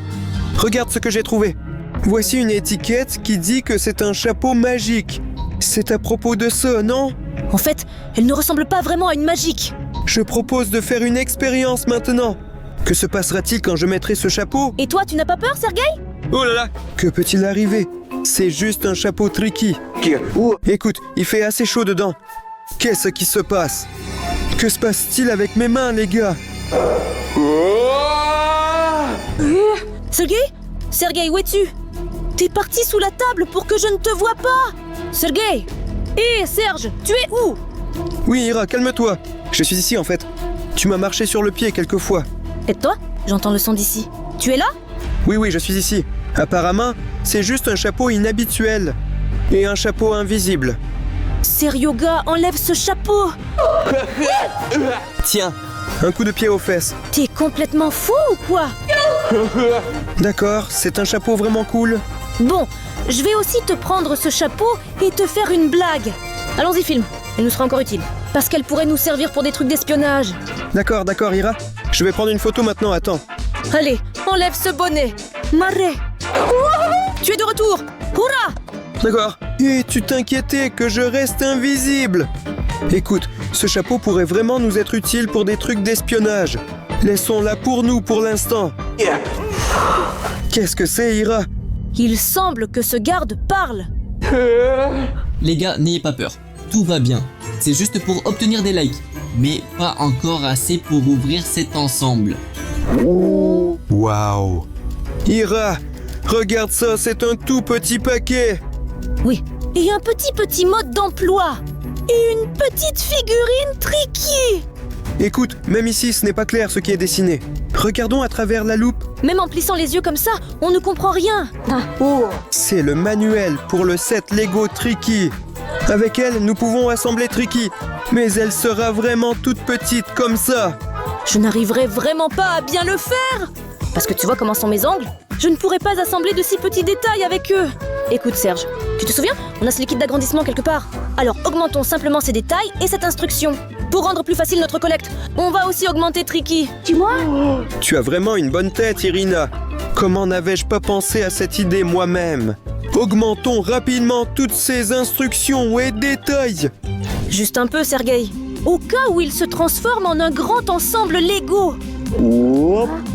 Regarde ce que j'ai trouvé. Voici une étiquette qui dit que c'est un chapeau magique. C'est à propos de ça, non? En fait, elle ne ressemble pas vraiment à une magique. Je propose de faire une expérience maintenant. Que se passera-t-il quand je mettrai ce chapeau? Et toi, tu n'as pas peur, Sergei? Oh là là! Que peut-il arriver? C'est juste un chapeau tricky. Écoute, il fait assez chaud dedans. Qu'est-ce qui se passe? Que se passe-t-il avec mes mains, les gars? Sergei? Sergei, où es-tu? T'es parti sous la table pour que je ne te voie pas! Sergei! Hé, Serge, tu es où? Oui, Ira, calme-toi. Je suis ici, en fait. Tu m'as marché sur le pied quelquefois. Aide-toi, j'entends le son d'ici. Tu es là? Oui, je suis ici. Apparemment, c'est juste un chapeau inhabituel. Et un chapeau invisible. Seryoga, enlève ce chapeau! Tiens. Un coup de pied aux fesses. T'es complètement fou ou quoi? D'accord, c'est un chapeau vraiment cool. Bon, je vais aussi te prendre ce chapeau et te faire une blague. Allons-y, film. Elle nous sera encore utile. Parce qu'elle pourrait nous servir pour des trucs d'espionnage. D'accord, Ira. Je vais prendre une photo maintenant, attends. Allez, enlève ce bonnet. Marée. Tu es de retour. Hurrah! D'accord. Et tu t'inquiétais que je reste invisible. Écoute, ce chapeau pourrait vraiment nous être utile pour des trucs d'espionnage. Laissons-la pour nous pour l'instant. Qu'est-ce que c'est, Ira? Il semble que ce garde parle. Les gars, n'ayez pas peur. Tout va bien. C'est juste pour obtenir des likes. Mais pas encore assez pour ouvrir cet ensemble. Waouh! Ira, regarde ça, c'est un tout petit paquet. Oui, et un petit mode d'emploi. Et une petite figurine tricky. Écoute, même ici, ce n'est pas clair ce qui est dessiné. Regardons à travers la loupe. Même en plissant les yeux comme ça, on ne comprend rien. C'est le manuel pour le set Lego Tricky. Avec elle, nous pouvons assembler Tricky. Mais elle sera vraiment toute petite comme ça. Je n'arriverai vraiment pas à bien le faire. Parce que tu vois comment sont mes angles? Je ne pourrais pas assembler de si petits détails avec eux. Écoute Serge, tu te souviens? On a ce liquide d'agrandissement quelque part. Alors augmentons simplement ces détails et cette instruction. Pour rendre plus facile notre collecte, on va aussi augmenter Tricky. Tu as vraiment une bonne tête, Irina. Comment n'avais-je pas pensé à cette idée moi-même? Augmentons rapidement toutes ces instructions et détails. Juste un peu, Sergei. Au cas où il se transforme en un grand ensemble Lego.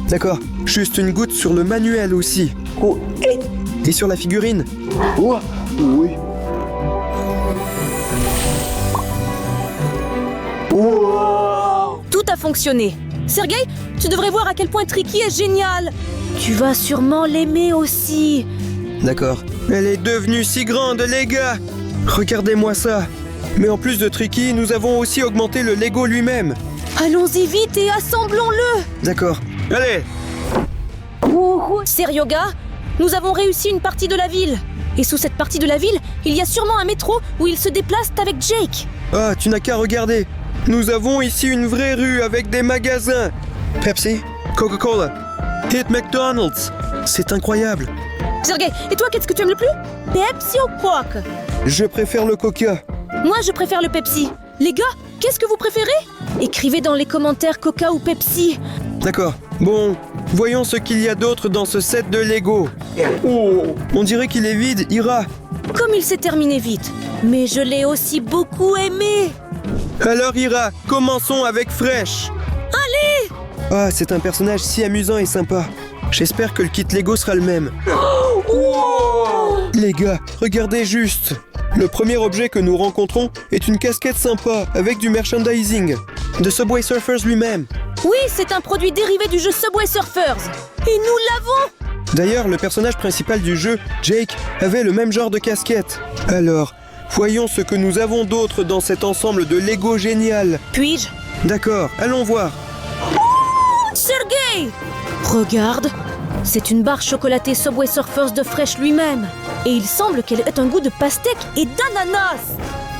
D'accord, juste une goutte sur le manuel aussi. Et sur la figurine. Tout a fonctionné. Sergei, tu devrais voir à quel point Tricky est génial. Tu vas sûrement l'aimer aussi. D'accord. Elle est devenue si grande, les gars. Regardez-moi ça. Mais en plus de Tricky, nous avons aussi augmenté le Lego lui-même. Allons-y vite et assemblons-le. D'accord. Allez. Seryoga, nous avons réussi une partie de la ville. Et sous cette partie de la ville, il y a sûrement un métro où ils se déplacent avec Jake. Ah, tu n'as qu'à regarder. Nous avons ici une vraie rue avec des magasins. Pepsi, Coca-Cola, Hit McDonald's. C'est incroyable. Sergei, et toi, qu'est-ce que tu aimes le plus? Pepsi ou Coke? Je préfère le Coca. Moi, je préfère le Pepsi. Les gars, qu'est-ce que vous préférez? Écrivez dans les commentaires Coca ou Pepsi. D'accord. Bon, voyons ce qu'il y a d'autre dans ce set de Lego. On dirait qu'il est vide, Ira. Comme il s'est terminé vite. Mais je l'ai aussi beaucoup aimé. Alors Ira, commençons avec Fresh. Allez! Ah, c'est un personnage si amusant et sympa. J'espère que le kit Lego sera le même. Les gars, regardez juste. Le premier objet que nous rencontrons est une casquette sympa avec du merchandising. De Subway Surfers lui-même. Oui, c'est un produit dérivé du jeu Subway Surfers. Et nous l'avons! D'ailleurs, le personnage principal du jeu, Jake, avait le même genre de casquette. Alors, voyons ce que nous avons d'autre dans cet ensemble de Lego génial. Puis-je? D'accord, allons voir. Sergei! Regarde, c'est une barre chocolatée Subway Surfers de Fresh lui-même. Et il semble qu'elle ait un goût de pastèque et d'ananas.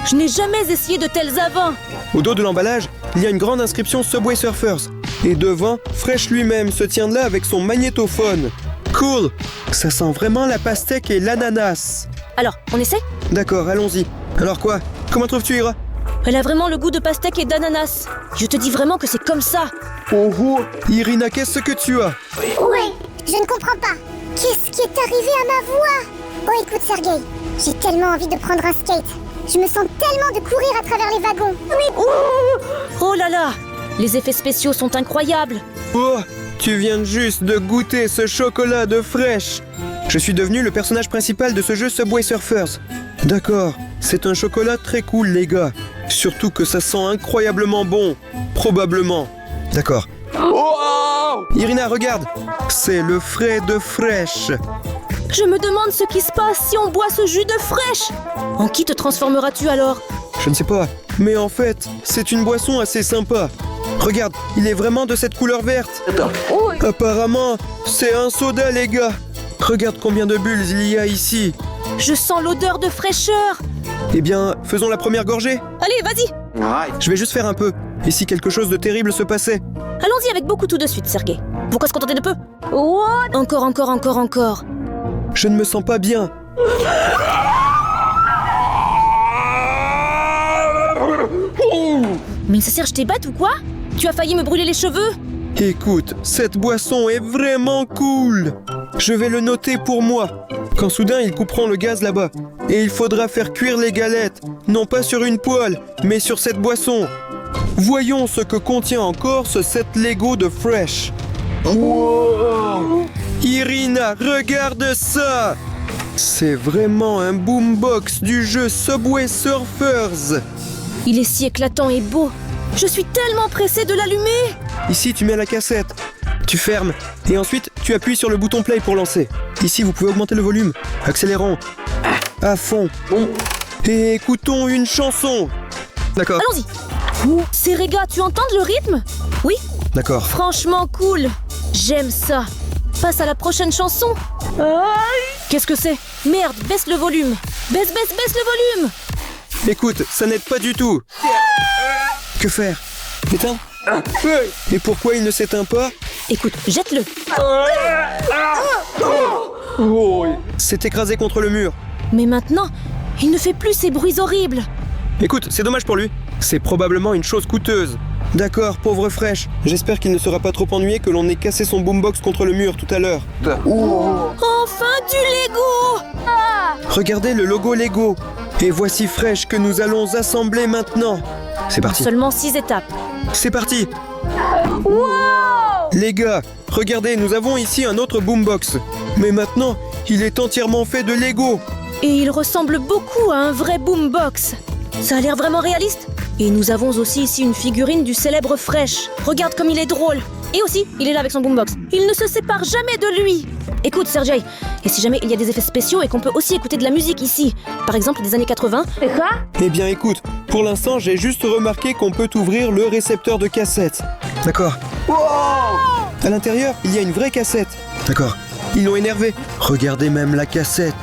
Je n'ai jamais essayé de tels avant. Au dos de l'emballage, il y a une grande inscription Subway Surfers. Et devant, Fresh lui-même se tient là avec son magnétophone. Cool! Ça sent vraiment la pastèque et l'ananas. Alors, on essaie? D'accord, allons-y. Alors quoi? Comment trouves-tu, Ira? Elle a vraiment le goût de pastèque et d'ananas. Je te dis vraiment que c'est comme ça. Irina, qu'est-ce que tu as? Ouais, je ne comprends pas. Qu'est-ce qui est arrivé à ma voix? Oh, écoute, Sergei, j'ai tellement envie de prendre un skate. Je me sens tellement de courir à travers les wagons. Oui. Oh là là! Les effets spéciaux sont incroyables. Oh, tu viens juste de goûter ce chocolat de fraîche. Je suis devenu le personnage principal de ce jeu Subway Surfers. D'accord, c'est un chocolat très cool les gars. Surtout que ça sent incroyablement bon. Probablement. D'accord. Wow! Irina, regarde. C'est le frais de fraîche. Je me demande ce qui se passe si on boit ce jus de fraîche. En qui te transformeras-tu alors? Je ne sais pas. Mais en fait, c'est une boisson assez sympa. Regarde, il est vraiment de cette couleur verte. Apparemment, c'est un soda les gars. Regarde combien de bulles il y a ici. Je sens l'odeur de fraîcheur. Eh bien, faisons la première gorgée. Allez, vas-y. Right. Je vais juste faire un peu. Et si quelque chose de terrible se passait? Allons-y avec beaucoup tout de suite, Sergei. Pourquoi se contenter de peu? What? Encore. Je ne me sens pas bien. Mais ça Serge, t'es bête ou quoi? Tu as failli me brûler les cheveux? Écoute, cette boisson est vraiment cool. Je vais le noter pour moi. Quand soudain ils couperont le gaz là-bas. Et il faudra faire cuire les galettes, non pas sur une poêle, mais sur cette boisson. Voyons ce que contient encore ce set Lego de Fresh. Wow. Irina, regarde ça! C'est vraiment un boombox du jeu Subway Surfers. Il est si éclatant et beau. Je suis tellement pressée de l'allumer. Ici, tu mets la cassette. Tu fermes. Et ensuite, tu appuies sur le bouton play pour lancer. Ici, vous pouvez augmenter le volume. Accélérons. À fond. Et écoutons une chanson. D'accord. Allons-y. C'est Réga, tu entends le rythme? Oui. D'accord. Franchement cool. J'aime ça. Passe à la prochaine chanson. Qu'est-ce que c'est? Merde, baisse le volume. Baisse le volume. Écoute, ça n'aide pas du tout. Que faire? Éteindre? Et pourquoi il ne s'éteint pas? Écoute, jette-le. C'est écrasé contre le mur. Mais maintenant, il ne fait plus ces bruits horribles. Écoute, c'est dommage pour lui. C'est probablement une chose coûteuse. D'accord, pauvre Fresh. J'espère qu'il ne sera pas trop ennuyé que l'on ait cassé son boombox contre le mur tout à l'heure. Enfin du Lego! Regardez le logo Lego. Et voici Fresh que nous allons assembler maintenant. C'est parti. Seulement 6 étapes. C'est parti. Les gars, regardez, nous avons ici un autre boombox. Mais maintenant, il est entièrement fait de Lego. Et il ressemble beaucoup à un vrai boombox. Ça a l'air vraiment réaliste. Et nous avons aussi ici une figurine du célèbre Fresh. Regarde comme il est drôle. Et aussi, il est là avec son boombox. Il ne se sépare jamais de lui. Écoute, Sergei, et si jamais il y a des effets spéciaux et qu'on peut aussi écouter de la musique ici, par exemple des années 80. Eh bien écoute, pour l'instant j'ai juste remarqué qu'on peut ouvrir le récepteur de cassette. D'accord. À l'intérieur, il y a une vraie cassette. D'accord. Ils l'ont énervé. Regardez même la cassette.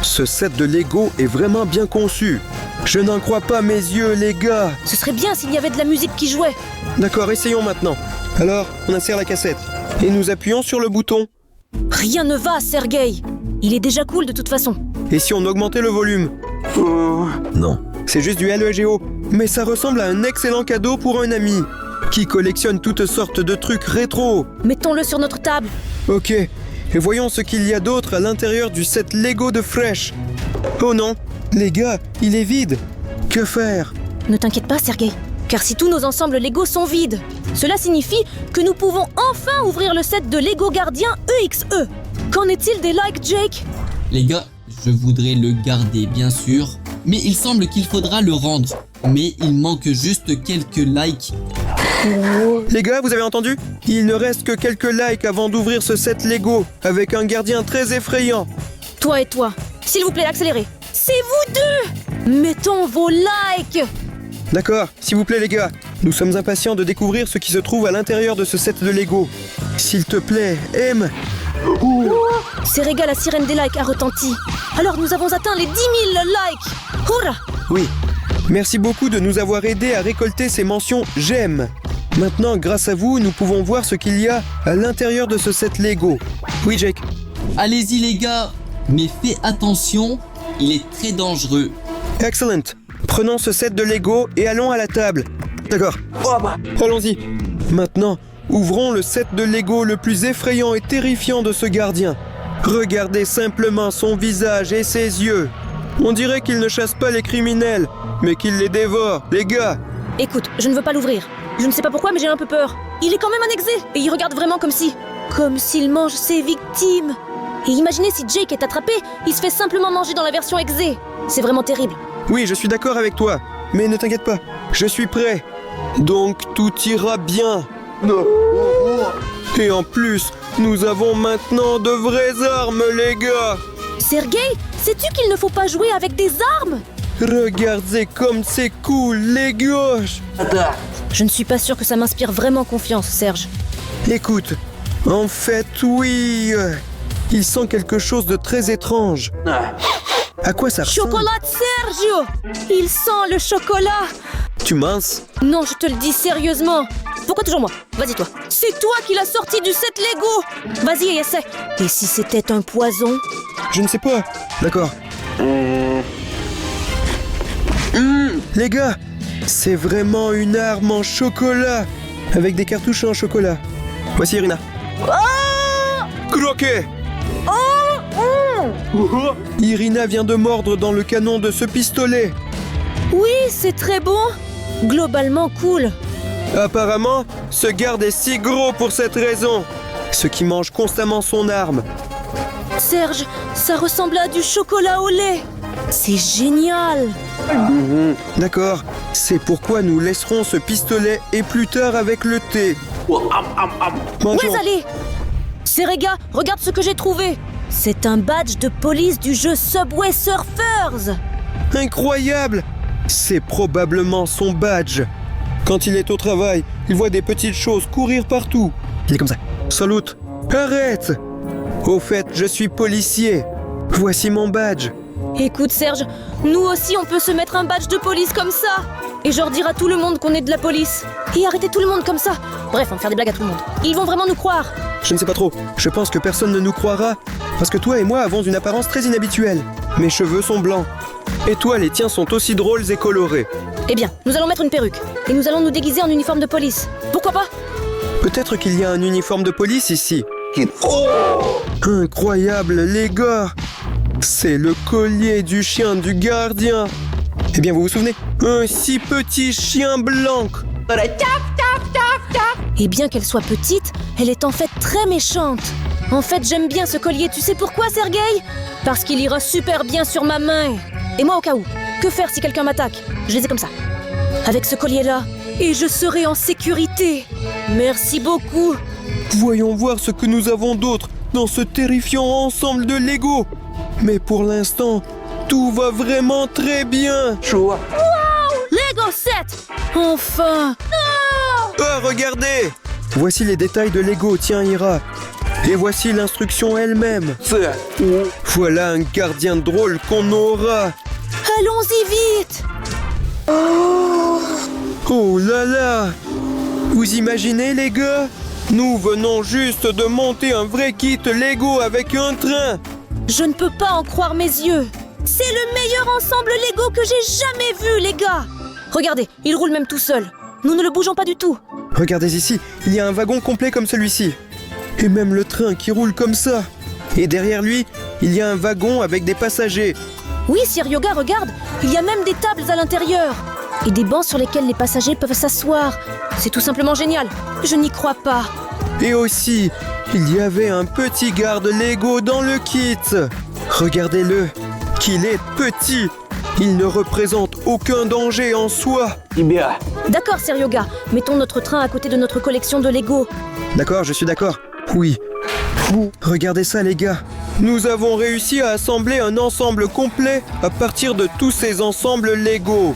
Ce set de Lego est vraiment bien conçu. Je n'en crois pas mes yeux, les gars. Ce serait bien s'il y avait de la musique qui jouait. D'accord, essayons maintenant. Alors, on insère la cassette. Et nous appuyons sur le bouton. Rien ne va, Sergei. Il est déjà cool de toute façon. Et si on augmentait le volume? Non. C'est juste du LEGO. Mais ça ressemble à un excellent cadeau pour un ami qui collectionne toutes sortes de trucs rétro. Mettons-le sur notre table. Ok. Et voyons ce qu'il y a d'autre à l'intérieur du set Lego de Fresh. Oh non, les gars, il est vide. Que faire? Ne t'inquiète pas, Sergei. Car si tous nos ensembles Lego sont vides, cela signifie que nous pouvons enfin ouvrir le set de Lego Gardien EXE. Qu'en est-il des likes, Jake? Les gars, je voudrais le garder, bien sûr. Mais il semble qu'il faudra le rendre. Mais il manque juste quelques likes. Les gars, vous avez entendu? Il ne reste que quelques likes avant d'ouvrir ce set Lego, avec un gardien très effrayant. Toi et toi, s'il vous plaît, accélérez. C'est vous deux! Mettons vos likes! D'accord, s'il vous plaît les gars. Nous sommes impatients de découvrir ce qui se trouve à l'intérieur de ce set de Lego. S'il te plaît, aime. C'est Réga, la sirène des likes a retenti. Alors nous avons atteint les 10 000 likes. Hurrah! Oui. Merci beaucoup de nous avoir aidés à récolter ces mentions « J'aime ». Maintenant, grâce à vous, nous pouvons voir ce qu'il y a à l'intérieur de ce set Lego. Oui, Jake. Allez-y les gars, mais fais attention, il est très dangereux. Excellent. Prenons ce set de Lego et allons à la table. D'accord. Allons-y. Maintenant, ouvrons le set de Lego le plus effrayant et terrifiant de ce gardien. Regardez simplement son visage et ses yeux. On dirait qu'il ne chasse pas les criminels, mais qu'il les dévore, les gars. Écoute, je ne veux pas l'ouvrir. Je ne sais pas pourquoi, mais j'ai un peu peur. il est quand même un exé. Et il regarde vraiment comme s'il mange ses victimes. Et imaginez si Jake est attrapé, il se fait simplement manger dans la version exé. C'est vraiment terrible. Oui, je suis d'accord avec toi. Mais ne t'inquiète pas, je suis prêt. Donc tout ira bien. Et en plus, nous avons maintenant de vraies armes, les gars. Sergei, sais-tu qu'il ne faut pas jouer avec des armes? Regardez comme c'est cool, les gauches. Je ne suis pas sûre que ça m'inspire vraiment confiance, Serge. Écoute, en fait, oui. Il sent quelque chose de très étrange. À quoi ça ressemble? Chocolat de Sergio! Il sent le chocolat! Tu minces? Non, je te le dis sérieusement. Pourquoi toujours moi? Vas-y toi. C'est toi qui l'as sorti du set Lego! Vas-y, essaie. Et si c'était un poison? Je ne sais pas. D'accord. Les gars, c'est vraiment une arme en chocolat. Avec des cartouches en chocolat. Voici Irina. Croquez! Irina vient de mordre dans le canon de ce pistolet. Oui, c'est très bon. Globalement cool. Apparemment, ce garde est si gros pour cette raison. Ce qui mange constamment son arme. Serge, ça ressemble à du chocolat au lait. C'est génial. D'accord, c'est pourquoi nous laisserons ce pistolet et plus tard avec le thé. Mangeons. Ouais, allez. Serega, regarde ce que j'ai trouvé. C'est un badge de police du jeu Subway Surfers. Incroyable! C'est probablement son badge. Quand il est au travail, il voit des petites choses courir partout. Il est comme ça. Salut! Arrête! Au fait, je suis policier. Voici mon badge. Écoute Serge, nous aussi on peut se mettre un badge de police comme ça. Et genre dire à tout le monde qu'on est de la police. Et arrêter tout le monde comme ça. Bref, on va faire des blagues à tout le monde. Ils vont vraiment nous croire. Je ne sais pas trop. Je pense que personne ne nous croira. Parce que toi et moi avons une apparence très inhabituelle. Mes cheveux sont blancs. Et toi, les tiens sont aussi drôles et colorés. Eh bien, nous allons mettre une perruque. Et nous allons nous déguiser en uniforme de police. Pourquoi pas? Peut-être qu'il y a un uniforme de police ici. Oh! Incroyable, les gars! C'est le collier du chien du gardien. Eh bien, vous vous souvenez? Un si petit chien blanc. Et bien qu'elle soit petite, elle est en fait très méchante. En fait, j'aime bien ce collier. Tu sais pourquoi, Sergei? Parce qu'il ira super bien sur ma main. Et moi, au cas où, que faire si quelqu'un m'attaque? Je les ai comme ça. Avec ce collier-là, et je serai en sécurité. Merci beaucoup. Voyons voir ce que nous avons d'autre dans ce terrifiant ensemble de Lego. Mais pour l'instant, tout va vraiment très bien. Wow! Lego set! Enfin! Ah, regardez! Voici les détails de Lego, tiens Ira. Et voici l'instruction elle-même. Voilà un gardien drôle qu'on aura. Allons-y vite! Oh là là! Vous imaginez les gars? Nous venons juste de monter un vrai kit Lego avec un train. Je ne peux pas en croire mes yeux. C'est le meilleur ensemble Lego que j'ai jamais vu, les gars. Regardez, il roule même tout seul. Nous ne le bougeons pas du tout. Regardez ici, il y a un wagon complet comme celui-ci. Et même le train qui roule comme ça. Et derrière lui, il y a un wagon avec des passagers. Oui, Sir Yoga, regarde, il y a même des tables à l'intérieur. Et des bancs sur lesquels les passagers peuvent s'asseoir. C'est tout simplement génial. Je n'y crois pas. Et aussi, il y avait un petit garde Lego dans le kit. Regardez-le, qu'il est petit. Il ne représente aucun danger en soi. D'accord, Sir Yoga. Mettons notre train à côté de notre collection de Lego. D'accord, je suis d'accord. Oui. Regardez ça, les gars. Nous avons réussi à assembler un ensemble complet à partir de tous ces ensembles Lego.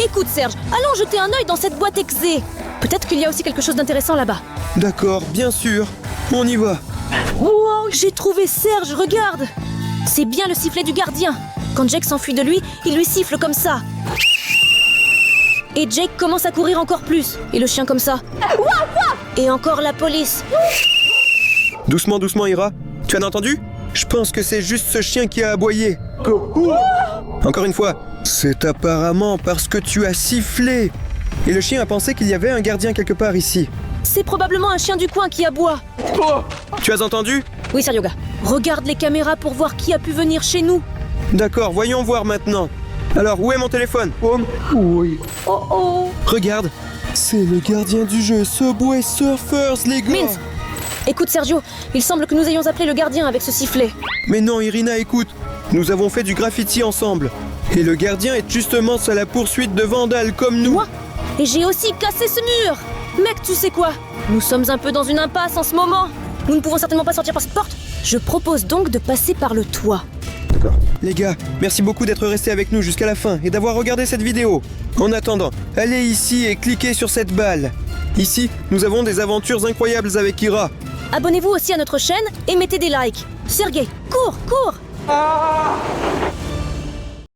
Écoute, Serge, allons jeter un œil dans cette boîte exé. Peut-être qu'il y a aussi quelque chose d'intéressant là-bas. D'accord, bien sûr. On y va. Wow, j'ai trouvé Serge, regarde. C'est bien le sifflet du gardien. Quand Jake s'enfuit de lui, il lui siffle comme ça. Et Jake commence à courir encore plus. Et le chien comme ça. Et encore la police. Doucement, doucement, Ira. Tu as entendu? Je pense que c'est juste ce chien qui a aboyé. Encore une fois, c'est apparemment parce que tu as sifflé. Et le chien a pensé qu'il y avait un gardien quelque part ici. C'est probablement un chien du coin qui aboie. Tu as entendu? Oui, Sir Yoga. Regarde les caméras pour voir qui a pu venir chez nous. D'accord, voyons voir maintenant. Alors, où est mon téléphone? Oh oh. Regarde, C'est le gardien du jeu, Subway Surfers, les gars. Mince! Écoute Sergio, il semble que nous ayons appelé le gardien avec ce sifflet. Mais non, Irina, écoute. Nous avons fait du graffiti ensemble. Et le gardien est justement à la poursuite de vandales comme nous. Moi? Et j'ai aussi cassé ce mur! Mec, tu sais quoi? Nous sommes un peu dans une impasse en ce moment. Nous ne pouvons certainement pas sortir par cette porte. Je propose donc de passer par le toit. D'accord. Les gars, merci beaucoup d'être restés avec nous jusqu'à la fin et d'avoir regardé cette vidéo. En attendant, allez ici et cliquez sur cette balle. Ici, nous avons des aventures incroyables avec Ira. Abonnez-vous aussi à notre chaîne et mettez des likes. Sergei, cours, cours!